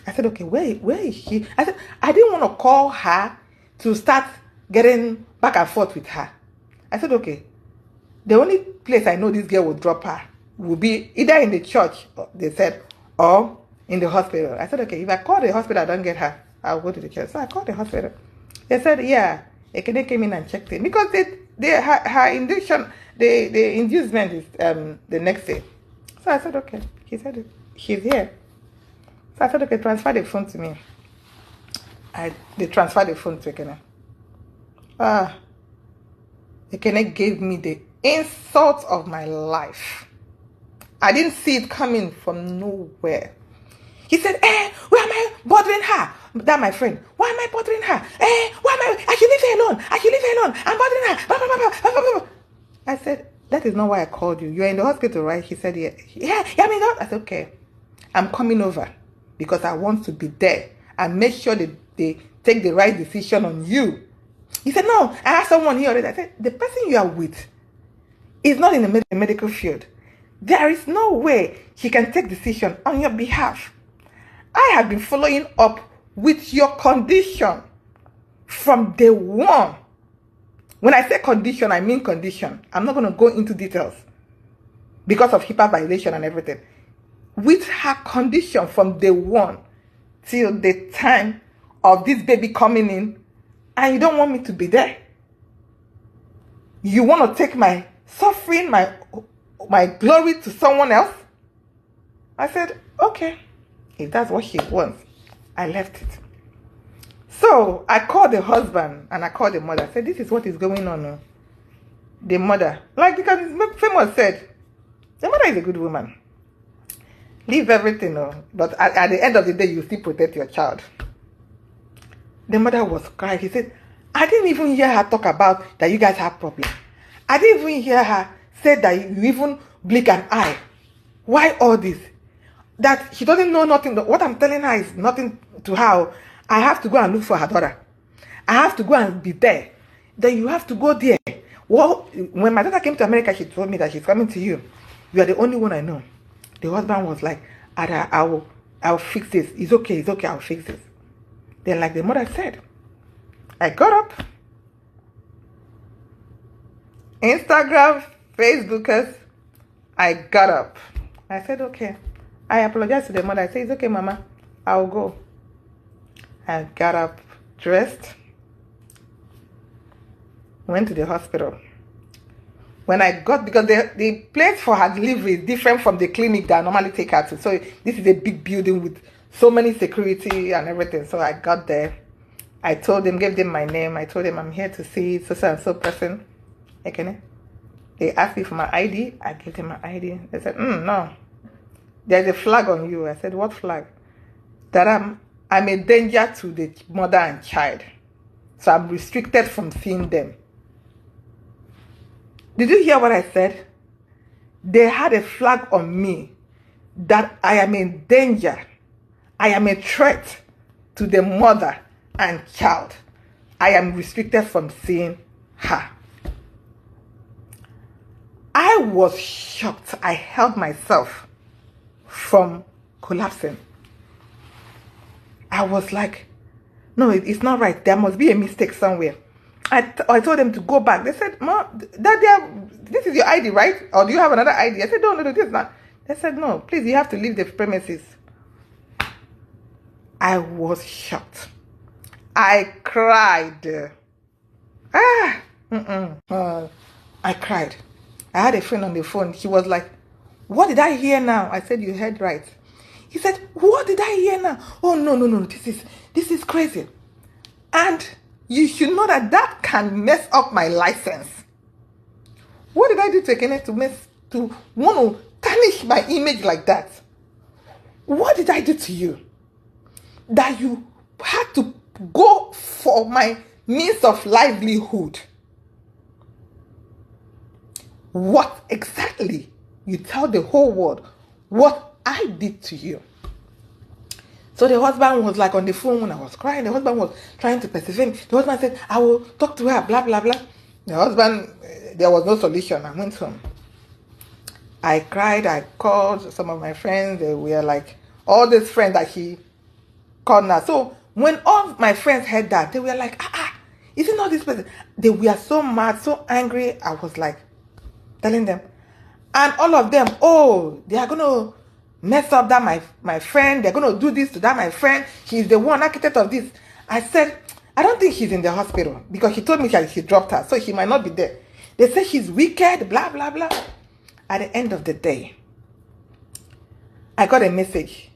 [SPEAKER 2] I said, okay, where is she? I said, I didn't want to call her to start getting back and forth with her. I said, okay, the only place I know this girl will drop her will be either in the church, they said, or in the hospital. I said, okay, if I call the hospital, I don't get her, I'll go to the church. So I called the hospital. They said, yeah, Ekene came in and checked in. Because her induction, the inducement is the next day. So I said, okay. He said, she's here. So I said, okay, transfer the phone to me. They transferred the phone to Ekene. Ekene gave me the insult of my life. I didn't see it coming from nowhere. He said, why am I bothering her? That my friend. Why am I bothering her? Why am I should leave her alone. I should leave her alone. I'm bothering her. Blah, blah, blah, blah. I said, that is not why I called you. You're in the hospital, right? He said, yeah, I mean, I said, okay. I'm coming over because I want to be there and make sure that they take the right decision on you. He said, no, I have someone here already. I said, the person you are with is not in the medical field. There is no way he can take decision on your behalf. I have been following up with your condition from day one. When I say condition, I mean condition. I'm not going to go into details because of HIPAA violation and everything. With her condition from day one till the time of this baby coming in, and you don't want me to be there. You want to take my suffering, my glory to someone else? I said, okay, if that's what she wants. I left it. So I called the husband and I called the mother. I said, this is what is going on. The mother, like because famous said, the mother is a good woman. Leave everything, but at the end of the day, you still protect your child. The mother was crying. He said, I didn't even hear her talk about that you guys have problems. I didn't even hear her say that you even blink an eye. Why all this? That she doesn't know nothing. What I'm telling her is nothing to her. I have to go and look for her daughter. I have to go and be there. Then you have to go there. Well, when my daughter came to America, she told me that she's coming to you. You are the only one I know. The husband was like, I'll fix this. It's okay, I'll fix this. Then like the mother said, I got up. Instagram, Facebookers, I got up. I said, okay. I apologized to the mother. I said, it's okay, Mama. I'll go. I got up, dressed, went to the hospital. When I got, because the place for her delivery is different from the clinic that I normally take her to. So this is a big building with so many security and everything. So I got there. I told them, gave them my name. I told them I'm here to see so and so person. Ekene. They asked me for my ID. I gave them my ID. They said, no. There's a flag on you. I said, what flag? That I'm a danger to the mother and child. So I'm restricted from seeing them. Did you hear what I said? They had a flag on me that I am in danger. I am a threat to the mother and child. I am restricted from seeing her. I was shocked. I held myself from collapsing. I was like, no, it's not right. There must be a mistake somewhere. I told them to go back. They said, Mom, this is your ID, right? Or do you have another ID? I said, no, this is not. They said, no, please, you have to leave the premises. I was shocked. I cried. I cried. I had a friend on the phone. He was like, what did I hear now? I said, you heard right. He said, what did I hear now? Oh, no. This is crazy. And you should know that that can mess up my license. What did I do to Ekene to want to tarnish my image like that? What did I do to you that you had to go for my means of livelihood? What exactly? You tell the whole world what I did to you. So the husband was like on the phone when I was crying. The husband was trying to persevere. The husband said, I will talk to her, blah, blah, blah. The husband, there was no solution. I went home. I cried. I called some of my friends. They were like, all these friends that he called now. So when all my friends heard that, they were like, is it not this person? They were so mad, so angry. I was like, telling them. And all of them, they are going to mess up that my friend. They're going to do this to that my friend. He's the one architect of this. I said, I don't think he's in the hospital because he told me he dropped her. So he might not be there. They say he's wicked, blah, blah, blah. At the end of the day, I got a message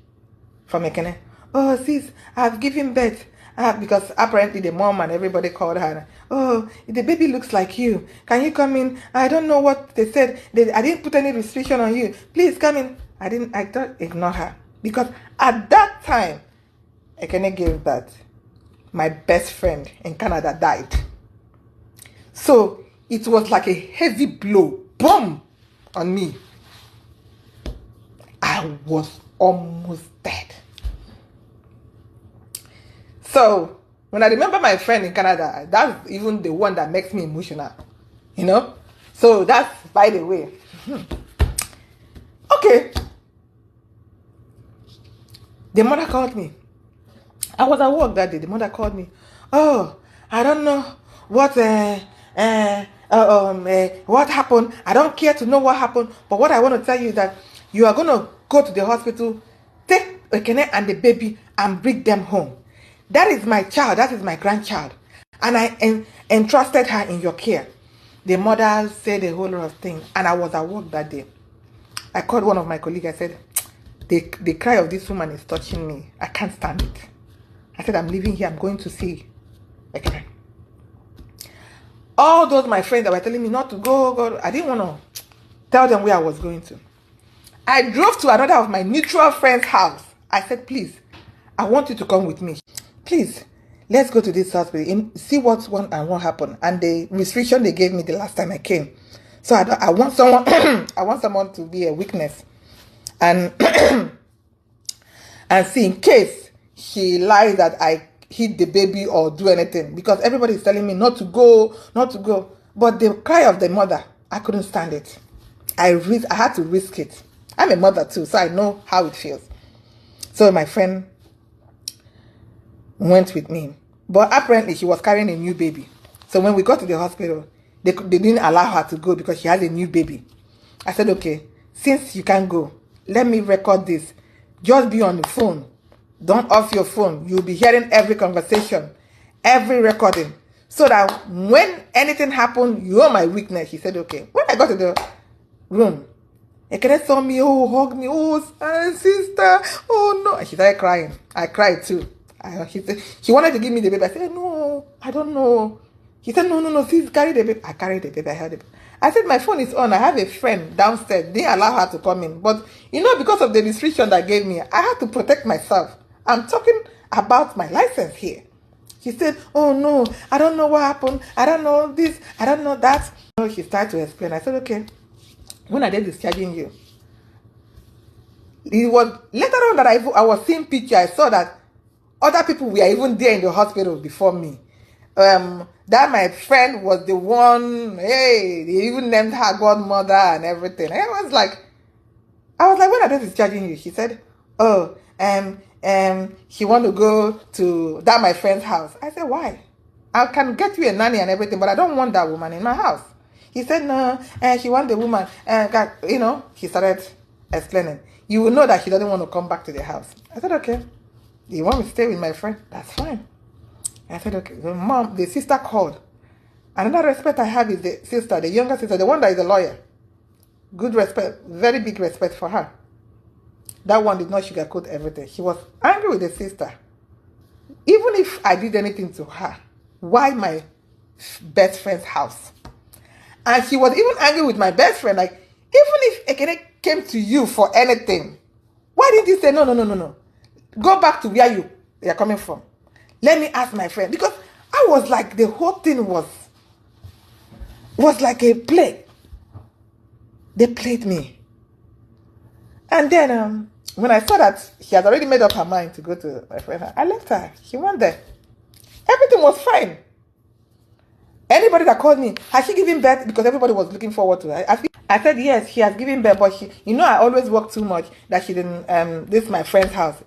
[SPEAKER 2] from Ekene. Oh, sis, I've given birth. Because apparently the mom and everybody called her. Oh, the baby looks like you. Can you come in? I don't know what they said. I didn't put any restriction on you. Please come in. I thought ignore her. Because at that time, Ekene gave birth. My best friend in Canada died. So it was like a heavy blow. Boom! On me. I was almost dead. So, when I remember my friend in Canada, that's even the one that makes me emotional. So, that's by the way. Okay. The mother called me. I was at work that day. The mother called me. Oh, I don't know what what happened. I don't care to know what happened. But what I want to tell you is that you are going to go to the hospital, take Ekene and the baby and bring them home. That is my child. That is my grandchild. And I entrusted her in your care. The mother said a whole lot of things. And I was at work that day. I called one of my colleagues. I said, the cry of this woman is touching me. I can't stand it. I said, I'm leaving here. I'm going to see Ekene. All those my friends that were telling me not to go, I didn't want to tell them where I was going to. I drove to another of my mutual friend's house. I said, please, I want you to come with me. Please, let's go to this hospital and see what happened. And the restriction they gave me the last time I came. So I want someone I want someone to be a witness. And and see in case he lies that I hit the baby or do anything. Because everybody is telling me not to go. But the cry of the mother, I couldn't stand it. I had to risk it. I'm a mother too, so I know how it feels. So my friend went with me. But apparently she was carrying a new baby. So when we got to the hospital, they didn't allow her to go because she has a new baby. I said, okay, since you can't go, let me record this. Just be on the phone. Don't off your phone. You'll be hearing every conversation, every recording. So that when anything happened, you're my witness. She said, okay. When I got to the room, Ekene saw me, hugged me, sister, no. And she started crying. I cried too. She wanted to give me the baby. I said, no, I don't know. She said, no, please carry the baby. I carried the baby. I held it. I said, my phone is on. I have a friend downstairs. Didn't allow her to come in. But, because of the restriction that gave me, I had to protect myself. I'm talking about my license here. She said, oh, no, I don't know what happened. I don't know this. I don't know that. She started to explain. I said, okay, when are they discharging you? It was later on that I was seeing picture. I saw that other people were even there in the hospital before me. That my friend was the one, they even named her godmother and everything. And I was like, when are they discharging you? She said, she want to go to that my friend's house. I said, why? I can get you a nanny and everything, but I don't want that woman in my house. He said, no, she want the woman. He started explaining. You will know that she doesn't want to come back to the house. I said, okay. You want me to stay with my friend? That's fine. I said, okay. The sister called Another respect I have is the sister, the younger sister, the one that is a lawyer. Good respect, very big respect for her. That one did not sugarcoat everything. She was angry with the sister. Even if I did anything to her, why my best friend's house? And she was even angry with my best friend. Like, even if Ekene came to you for anything, why didn't you say, no. Go back to where you're coming from. Let me ask my friend. Because I was like, the whole thing was like a play. They played me. And then when I saw that she had already made up her mind to go to my friend, I left her. She went there. Everything was fine. Anybody that called me, has she given birth? Because everybody was looking forward to her. I said, yes, she has given birth, but she, I always work too much that she didn't, this is my friend's house.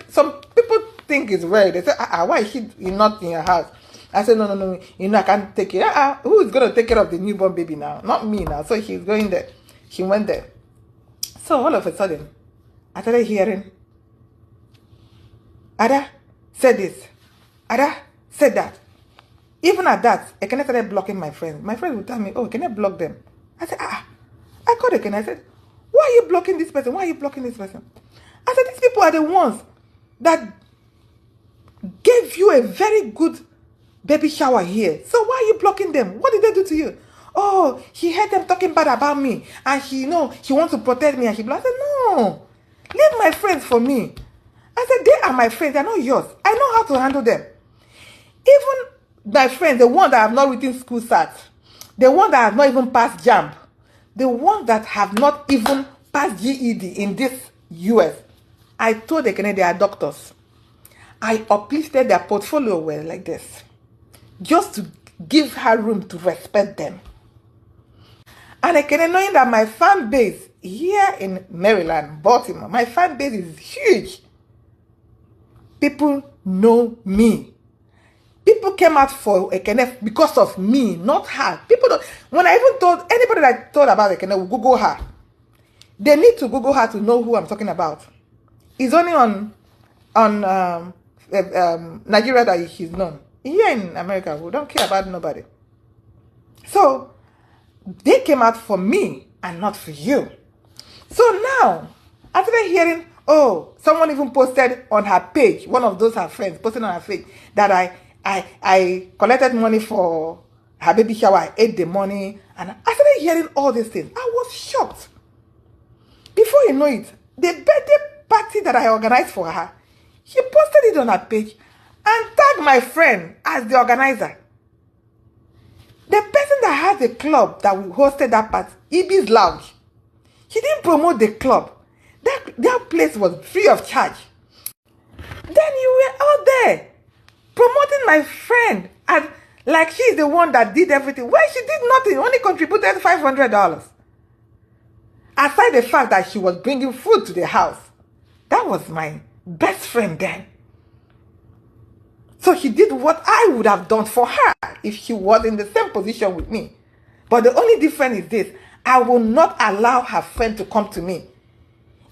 [SPEAKER 2] Some people think it's weird. They say, why is she not in your house? I said, no, I can't take it. Who is going to take care of the newborn baby now? Not me now. So she's going there. She went there. So all of a sudden, I started hearing, Ada said this. Ada said that. Even at that, Ekene started blocking my friends. My friends would tell me, can I block them? I said, I called Ekene. I said, why are you blocking this person? Why are you blocking this person? I said, these people are the ones that gave you a very good baby shower here. So why are you blocking them? What did they do to you? Oh, she heard them talking bad about me. And she wants to protect me. And she blocked. I said, no. Leave my friends for me. I said, they are my friends. They're not yours. I know how to handle them. Even my friends, the one that have not written school sat, the one that have not even passed JAMB, the one that have not even passed GED in this US, I told Ekene they are doctors. I uplifted their portfolio well like this, just to give her room to respect them. And Ekene, knowing that my fan base here in Maryland, Baltimore, my fan base is huge. People know me. People came out for Ekene because of me, not her. People don't. When I even told anybody that I told about Ekene, will Google her. They need to Google her to know who I'm talking about. It's only on Nigeria that she's known. Here in America, we don't care about nobody. So they came out for me and not for you. So now, after hearing, someone even posted on her page, one of those her friends posted on her page that I collected money for her baby shower. I ate the money. And I started hearing all these things. I was shocked. Before you know it, the birthday party that I organized for her, she posted it on her page and tagged my friend as the organizer. The person that had the club that we hosted that party, Ibi's Lounge, she didn't promote the club. That place was free of charge. Then you were out there promoting my friend and like she's the one that did everything. Well, she did nothing, only contributed $500. Aside the fact that she was bringing food to the house. That was my best friend then. So she did what I would have done for her if she was in the same position with me. But the only difference is this. I will not allow her friend to come to me.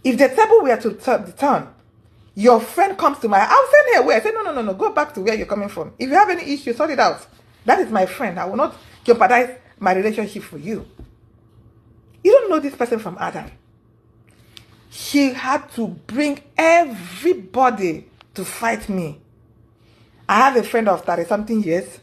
[SPEAKER 2] If the table were to turn, your friend comes to my house, I'll send her away. I say, no, go back to where you're coming from. If you have any issue, sort it out. That is my friend. I will not jeopardize my relationship for you. You don't know this person from Adam. She had to bring everybody to fight me. I have a friend of 30-something years.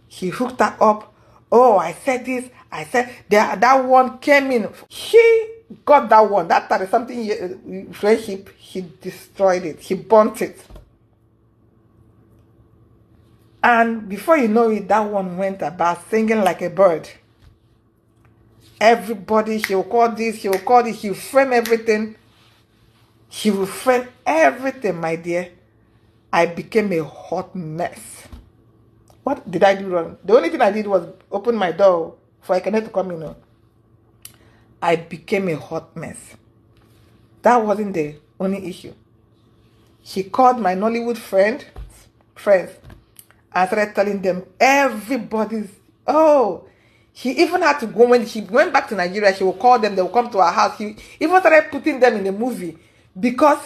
[SPEAKER 2] She hooked her up. Oh, I said this. I said that one came in. She got that one. That 30-something year friendship, she destroyed it. She burnt it. And before you know it, that one went about singing like a bird. Everybody, she will call this, she will call this, she will frame everything. She will frame everything, my dear. I became a hot mess. What did I do wrong? The only thing I did was open my door for Ekene to come in. I became a hot mess. That wasn't the only issue. She called my Nollywood friends and started telling them everybody's, she even had to go, when she went back to Nigeria, she will call them, they will come to her house. She even started putting them in the movie because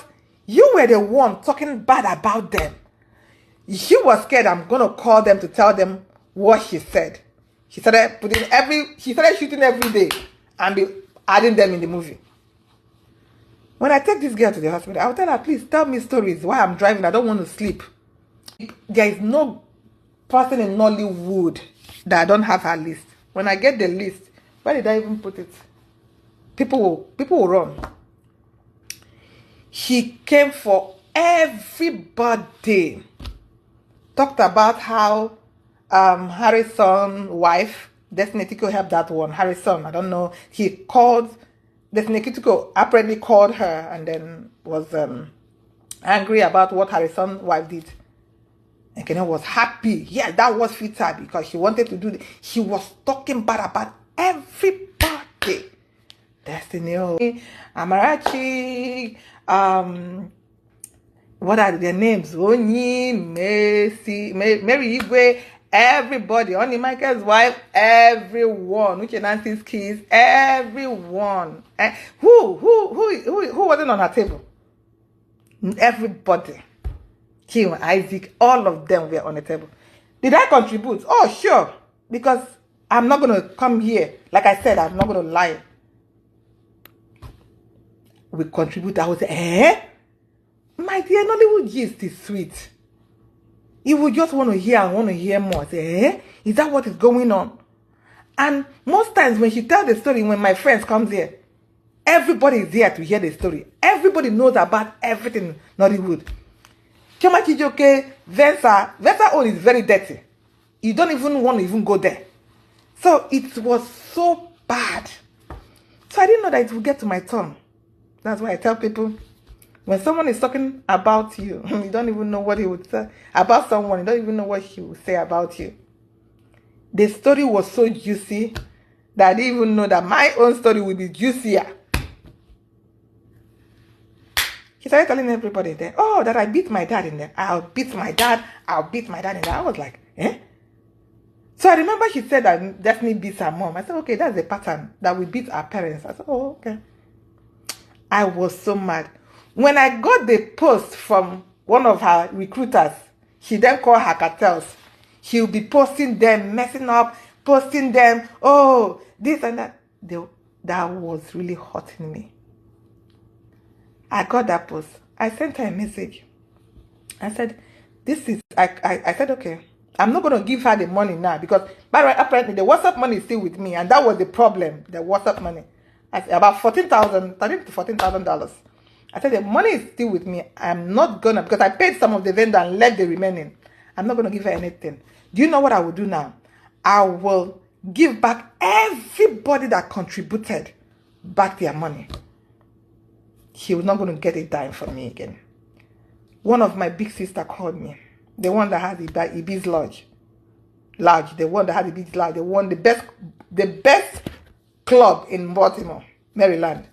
[SPEAKER 2] you were the one talking bad about them. She was scared I'm going to call them to tell them what she said. She started shooting every day and be adding them in the movie. When I take this girl to the hospital, I'll tell her, please tell me stories while I'm driving. I don't want to sleep. There is no person in Nollywood that I don't have her list. When I get the list, where did I even put it? People will run. She came for everybody. Talked about how Harrison's wife, Destiny Tiko helped that one. Harrison, I don't know. He called, Destiny Tiko apparently called her and then was angry about what Harrison's wife did. And Ekene was happy. Yeah, that was fit her because she wanted to do it. She was talking bad about everybody. Destiny, Amarachi, what are their names? Onyi, Messi, Mary Igwe, everybody. Only Michael's wife, everyone. Uche Nancy's kids, everyone. Who wasn't on her table? Everybody. Kim, Isaac, all of them were on the table. Did I contribute? Oh, sure. Because I'm not going to come here. Like I said, I'm not going to lie. We contribute. I would say, my dear, Nollywood gist is sweet. You would just want to hear and want to hear more. Say, is that what is going on? And most times when she tells the story, when my friends comes here, everybody is there to hear the story. Everybody knows about everything in Nollywood. Choma Chijoke, Vensa own is very dirty. You don't even want to even go there. So it was so bad. So I didn't know that it would get to my tongue. That's why I tell people, when someone is talking about you, you don't even know what he would say about someone. You don't even know what he would say about you. The story was so juicy that I didn't even know that my own story would be juicier. He started telling everybody there, oh, that I beat my dad in there. I'll beat my dad in there. I was like, eh? So I remember she said that Destiny beats her mom. I said, okay, that's the pattern, that we beat our parents. I said, oh, okay. I was so mad. When I got the post from one of her recruiters, she then called her cartels. She'll be posting them, messing up, posting them, oh, this and that. That was really hurting me. I got that post. I sent her a message. I said, I said, okay, I'm not going to give her the money now because, by the way, apparently the WhatsApp money is still with me, and that was the problem, the WhatsApp money. About $13,000 to $14,000. I said, the money is still with me. I'm not going to, because I paid some of the vendor and left the remaining. I'm not going to give her anything. Do you know what I will do now? I will give back everybody that contributed back their money. She was not going to get a dime from me again. One of my big sister called me. The one that has Ibis Lodge. The one that has Ibis Lodge. The one, the best club in Baltimore, Maryland.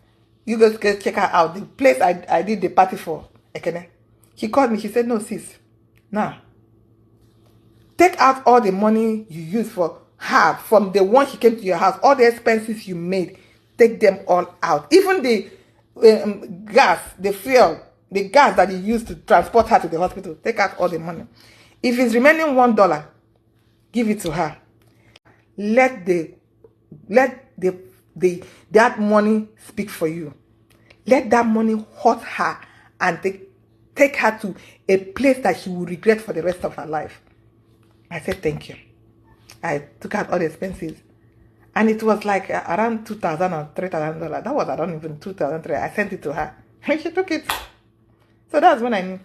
[SPEAKER 2] You guys can check her out. The place I did the party for, Ekene. She called me. She said, no, sis. Now, take out all the money you used for her from the one she came to your house. All the expenses you made. Take them all out. Even the gas, the fuel, the gas that you used to transport her to the hospital. Take out all the money. If it's remaining $1, give it to her. Let that money speak for you. Let that money hurt her and take her to a place that she will regret for the rest of her life. I said, thank you. I took out all the expenses. And it was like around $2,000 or $3,000. That was around even $2,300. I sent it to her. And she took it. So that's when I knew.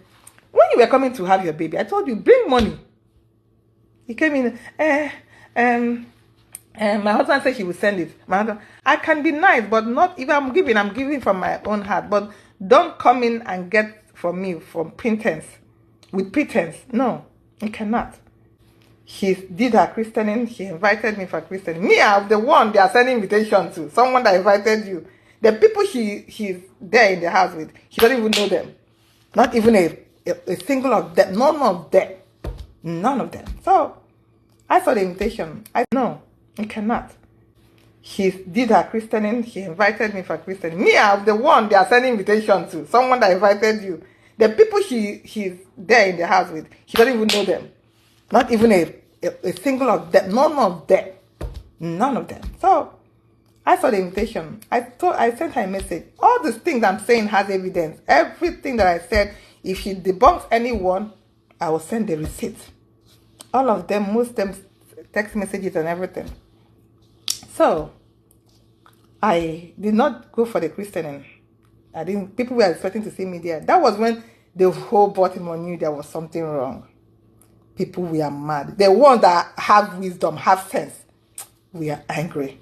[SPEAKER 2] When you were coming to have your baby, I told you, bring money. He came in, my husband said she would send it. My husband, I can be nice, but not if I'm giving from my own heart. But don't come in and get from me from pretense. With pretense. No, you cannot. She did her christening. She invited me for christening. Me, I'm the one they are sending invitation to. Someone that invited you. The people she's there in the house with, she doesn't even know them. Not even a single of them. None of them. None of them. So, I saw the invitation. I know. You cannot. She did her christening. She invited me for christening. Me, I'm the one they are sending invitation to. Someone that invited you. The people she's there in the house with, she doesn't even know them. Not even a single of them. None of them. None of them. So I saw the invitation. I sent her a message. All these things I'm saying has evidence. Everything that I said, if she debunks anyone, I will send the receipt. All of them, most of them, text messages and everything. So I did not go for the christening. People were expecting to see me there. That was when the whole Baltimore knew there was something wrong. People were mad. The ones that have wisdom, have sense, we are angry.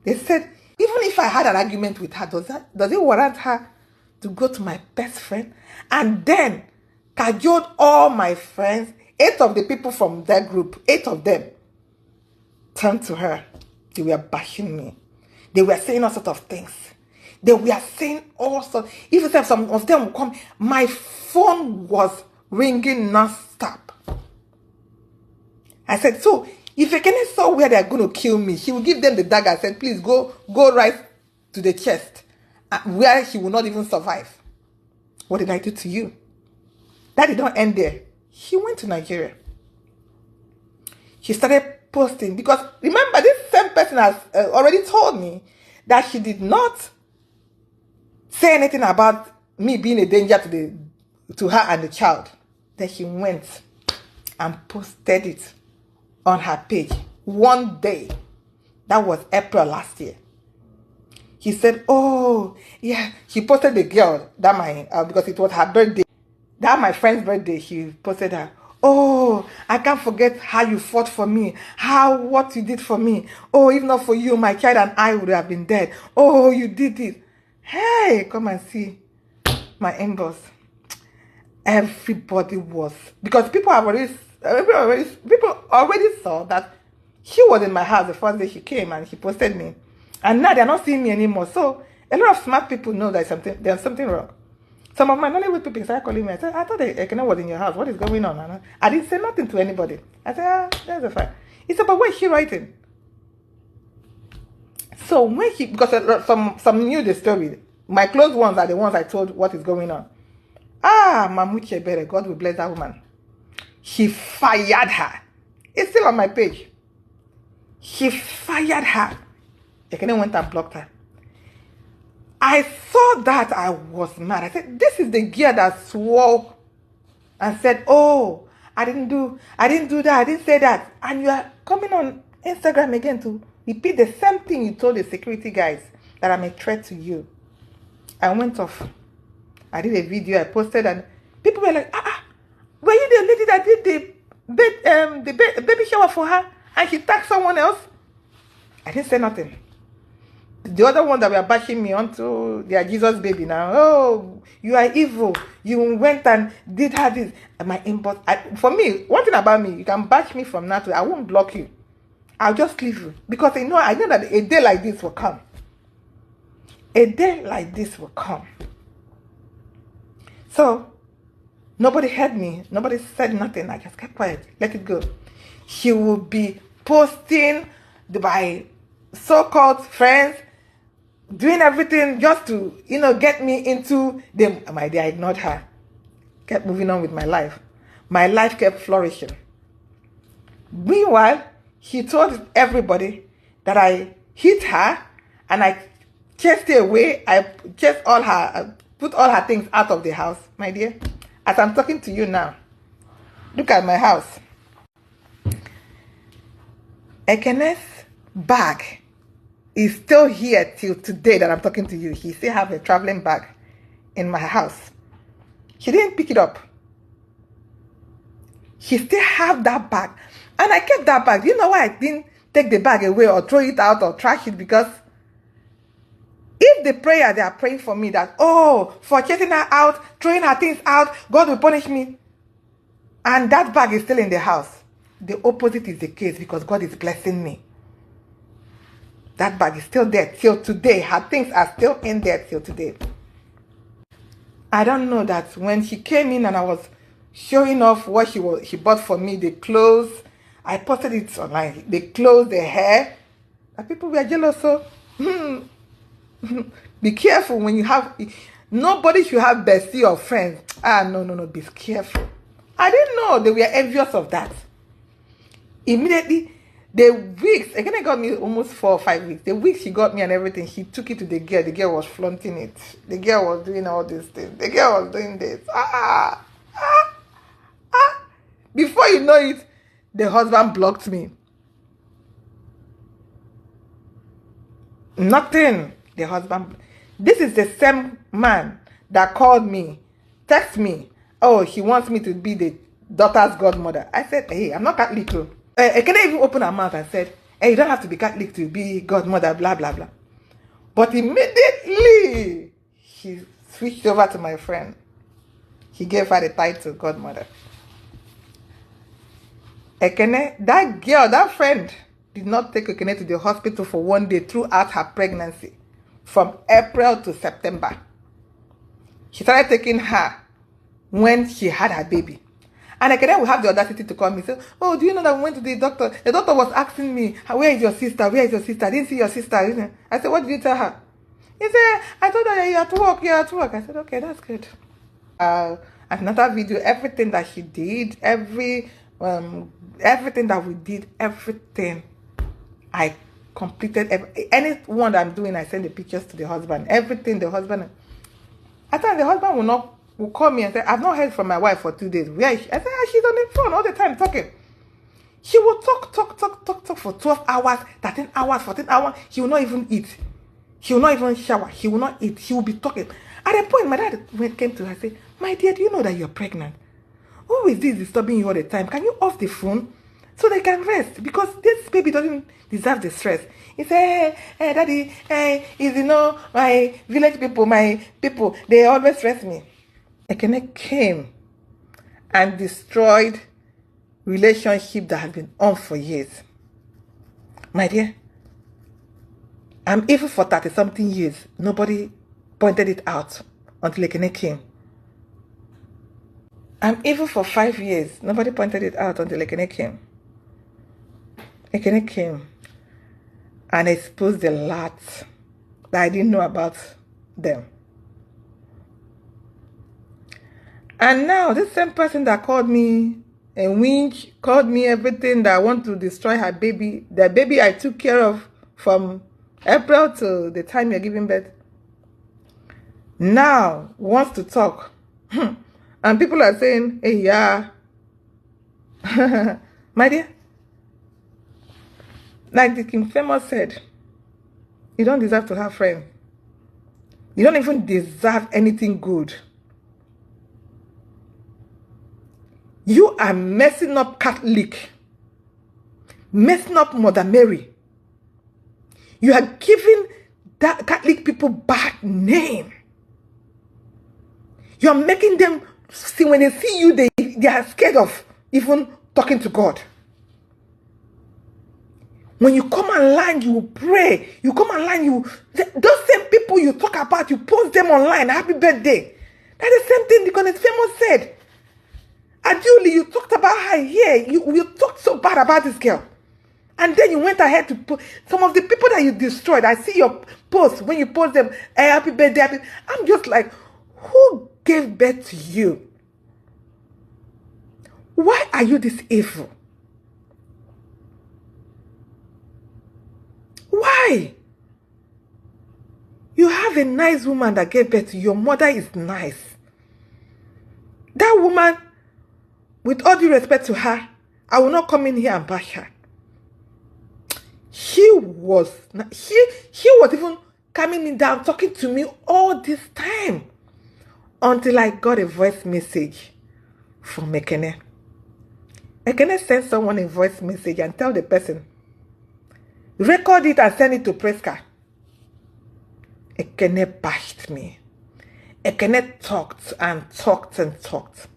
[SPEAKER 2] They said, even if I had an argument with her, does it warrant her to go to my best friend and then cajoled all my friends? 8 of the people from that group, 8 of them turned to her. They were bashing me. They were saying all sorts of things. They were saying all sorts. Even if some of them would come, my phone was ringing non-stop. I said, so if Ekene saw where they're going to kill me, he will give them the dagger. I said, please go right to the chest, where he will not even survive. What did I do to you? That did not end there. He went to Nigeria. She started posting, because remember, this same person has already told me that she did not say anything about me being a danger to her and the child. Then she went and posted it on her page one day. That was April last year. He said, oh, yeah, she posted the girl, because it was her birthday. That my friend's birthday, she posted her. Oh, I can't forget how you fought for me. What you did for me. Oh, if not for you, my child and I would have been dead. Oh, you did it. Hey, come and see my inbox. Everybody was, because people already saw that she was in my house the first day she came and she posted me. And now they're not seeing me anymore. So a lot of smart people know that there's something wrong. Some of my Nollywood people started calling me. I said, I thought Ekene was in your house. What is going on? And I didn't say nothing to anybody. I said, that's a fact. He said, but what is she writing? So when because some knew the story. My close ones are the ones I told what is going on. Mamuche Bere, God will bless that woman. She fired her. It's still on my page. She fired her. Ekene went and blocked her. I saw that, I was mad. I said, this is the gear that swore and said, oh, I didn't do that, I didn't say that. And you are coming on Instagram again to repeat the same thing you told the security guys, that I'm a threat to you. I went off. I did a video, I posted, and people were like, were you the lady that did the baby shower for her and she tagged someone else? I didn't say nothing. The other one that were bashing me onto their Jesus baby now. Oh, you are evil. You went and did her this. And my inbox. For me, one thing about me, you can bash me from now to, I won't block you. I'll just leave you. Because I know that a day like this will come. A day like this will come. So, nobody heard me. Nobody said nothing. I just kept quiet. Let it go. She will be posting by so-called friends, doing everything just to, get me into them. My dear, I ignored her. Kept moving on with my life. My life kept flourishing. Meanwhile, she told everybody that I hit her and I chased her away. I chased put all her things out of the house, my dear. As I'm talking to you now, look at my house. Ekene's bag is still here till today that I'm talking to you. He still have a traveling bag in my house. She didn't pick it up. She still have that bag. And I kept that bag. Do you know why I didn't take the bag away or throw it out or trash it? Because if the prayer they are praying for me that, for chasing her out, throwing her things out, God will punish me, and that bag is still in the house, the opposite is the case, because God is blessing me. That bag is still there till today. Her things are still in there till today. I don't know that when she came in and I was showing off what she bought for me, the clothes, I posted it online. The clothes, the hair, and people were jealous. So be careful when you have. Nobody should have bestie or friends. No. Be careful. I didn't know they were envious of that. Immediately, The weeks, Ekene got me almost 4 or 5 weeks. The weeks she got me and everything, she took it to the girl. The girl was flaunting it. The girl was doing all these things. The girl was doing this. Before you know it, the husband blocked me. Nothing. The husband. This is the same man that called me, text me. Oh, he wants me to be the daughter's godmother. I said, hey, I'm not Catholic too. Can I even open her mouth and said, hey, you don't have to be Catholic to be godmother, blah, blah, blah. But immediately, he switched over to my friend. He gave her the title godmother. Ekene, that girl, that friend, did not take Ekene to the hospital for 1 day throughout her pregnancy, from April to September. She started taking her when she had her baby. And Ekene will have the audacity to call me and say, oh, do you know that we went to the doctor? The doctor was asking me, where is your sister? Where is your sister? I didn't see your sister. I said, what did you tell her? He said, I told her you're at work, you're at work. I said, okay, that's good. Another video, everything that she did, everything that we did, everything. I completed any one that I'm doing. I send the pictures to the husband. Everything the husband. At times the husband will call me and say, I've not heard from my wife for 2 days. Where is she? I said, she's on the phone all the time talking. She will talk for 12 hours, 13 hours, 14 hours. She will not even eat. She will not even shower. She will not eat. She will be talking. At a point, my dad came to her and said, my dear, do you know that you're pregnant? Who is this disturbing you all the time? Can you off the phone so they can rest? Because this baby doesn't deserve the stress. He said, hey, daddy, is my village people, my people, they always stress me. Ekene came and destroyed relationship that has been on for years. My dear, I'm even for 30-something years. Nobody pointed it out until Ekene came. I'm even for 5 years. Nobody pointed it out until Ekene came. Ekene came and exposed a lot that I didn't know about them. And now, this same person that called me a winch, called me everything that I want to destroy her baby, the baby I took care of from April to the time you're giving birth, now wants to talk. And people are saying, hey, yeah. My dear, like the King Famous said, you don't deserve to have friends. You don't even deserve anything good. You are messing up Catholic, messing up Mother Mary. You are giving that Catholic people bad name. You are making them see, when they see you, they are scared of even talking to God. When you come online, you pray. You come online, those same people you talk about, you post them online, happy birthday. That's the same thing the King Famous said. Aduli, you talked about her here. You talked so bad about this girl. And then you went ahead to put some of the people that you destroyed. I see your posts when you post them, hey, happy birthday, happy. I'm just like, who gave birth to you? Why are you this evil? Why? You have a nice woman that gave birth to you. Your mother is nice. That woman, with all due respect to her, I will not come in here and bash her. She was even coming in down, talking to me all this time until I got a voice message from Ekene. Ekene sent someone a voice message and tell the person, record it and send it to Preska. Ekene bashed me. Ekene talked and talked and talked.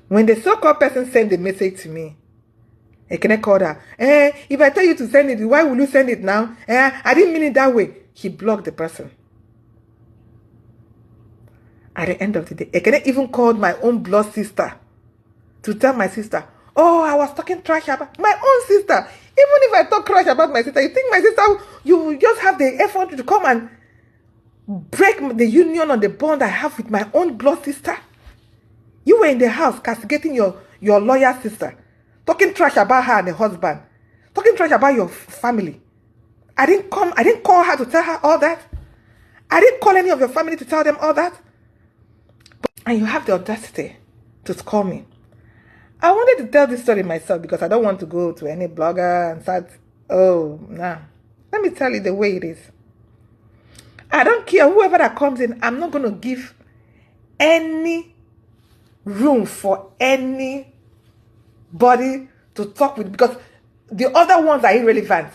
[SPEAKER 2] When the so-called person sent the message to me, Ekene called her. If I tell you to send it, why will you send it now? I didn't mean it that way. He blocked the person. At the end of the day, Ekene even called my own blood sister to tell my sister, oh, I was talking trash about my own sister. Even if I talk trash about my sister, you think my sister, you just have the effort to come and break the union or the bond I have with my own blood sister? You were in the house castigating your lawyer sister, talking trash about her and the husband, talking trash about your family. I didn't call her to tell her all that. I didn't call any of your family to tell them all that. And you have the audacity to call me. I wanted to tell this story myself because I don't want to go to any blogger and start, oh, nah. Let me tell you the way it is. I don't care whoever that comes in. I'm not going to give any room for anybody to talk with because the other ones are irrelevant.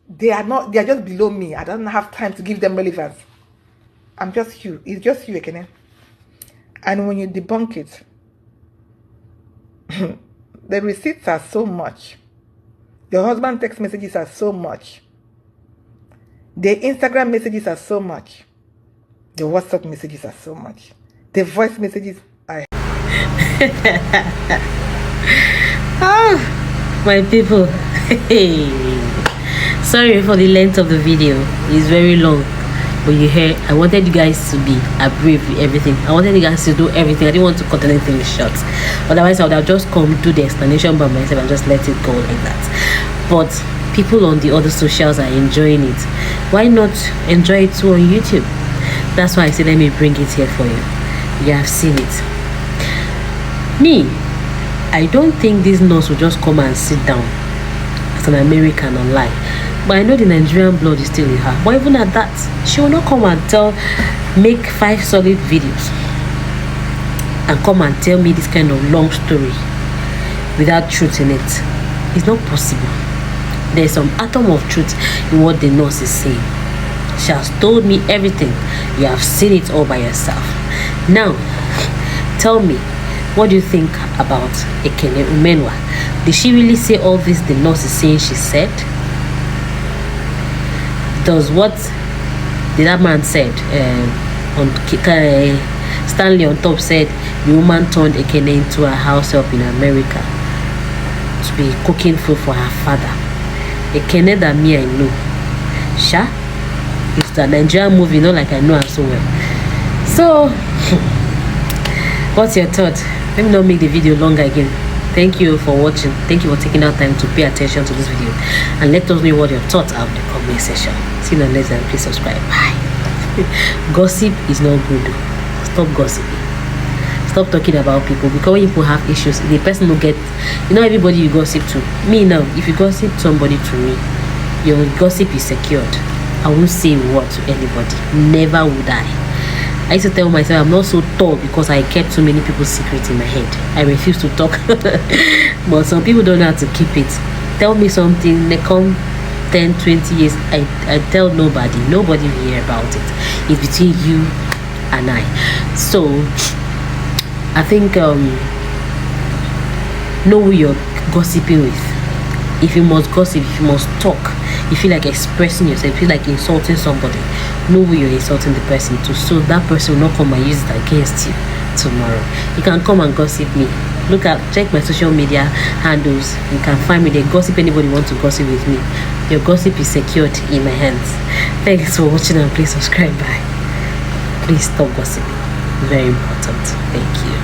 [SPEAKER 2] They are just below me. I don't have time to give them relevance. I'm just you. It's just you, Ekene. And when you debunk it, the receipts are so much. Your husband text messages are so much. The Instagram messages are so much. The WhatsApp messages are so much. The voice messages are...
[SPEAKER 1] Oh, my people. Sorry for the length of the video. It's very long. But you hear, I wanted you guys to be brave with everything. I wanted you guys to do everything. I didn't want to cut anything short. Otherwise, I would have just come do the explanation by myself and just let it go like that. But people on the other socials are enjoying it. Why not enjoy it too on YouTube? That's why I said let me bring it here for you. You have seen it. Me, I don't think this nurse will just come and sit down as an American online. But I know the Nigerian blood is still in her. But even at that, she will not come and make 5 solid videos and come and tell me this kind of long story without truth in it. It's not possible. There's some atom of truth in what the nurse is saying. She has told me everything. You have seen it all by yourself. Now, tell me, what do you think about Ekene Umenwa? Did she really say all this the nurse is saying she said? Does what did that man said on Stanley on top said the woman turned Ekene into a house help in America to be cooking food for her father? Ekene that me I know. Sha? It's a Nigerian movie, not like I know her so well. So what's your thought? Let me not make the video longer again. Thank you for watching. Thank you for taking out time to pay attention to this video. And let us know what your thoughts are in the comment section. See you next time. Please subscribe. Bye. Gossip is not good. Stop gossiping. Stop talking about people. Because when people have issues, the person will get... You know everybody you gossip to. Me now, if you gossip somebody to me, your gossip is secured. I won't say a word to anybody. Never would I used to tell myself I'm not so tall because I kept so many people's secrets in my head. I refuse to talk. But some people don't know how to keep it. Tell me something, they come 10, 20 years, I tell nobody. Nobody will hear about it. It's between you and I. So I think know who you're gossiping with. If you must gossip, if you must talk, you feel like expressing yourself, you feel like insulting somebody, know who you're insulting the person to, so that person will not come and use it against you tomorrow. You can come and gossip me. Check my social media handles. You can find me there. Gossip anybody wants to gossip with me. Your gossip is secured in my hands. Thanks for watching and please subscribe. Bye. Please stop gossiping. Very important. Thank you.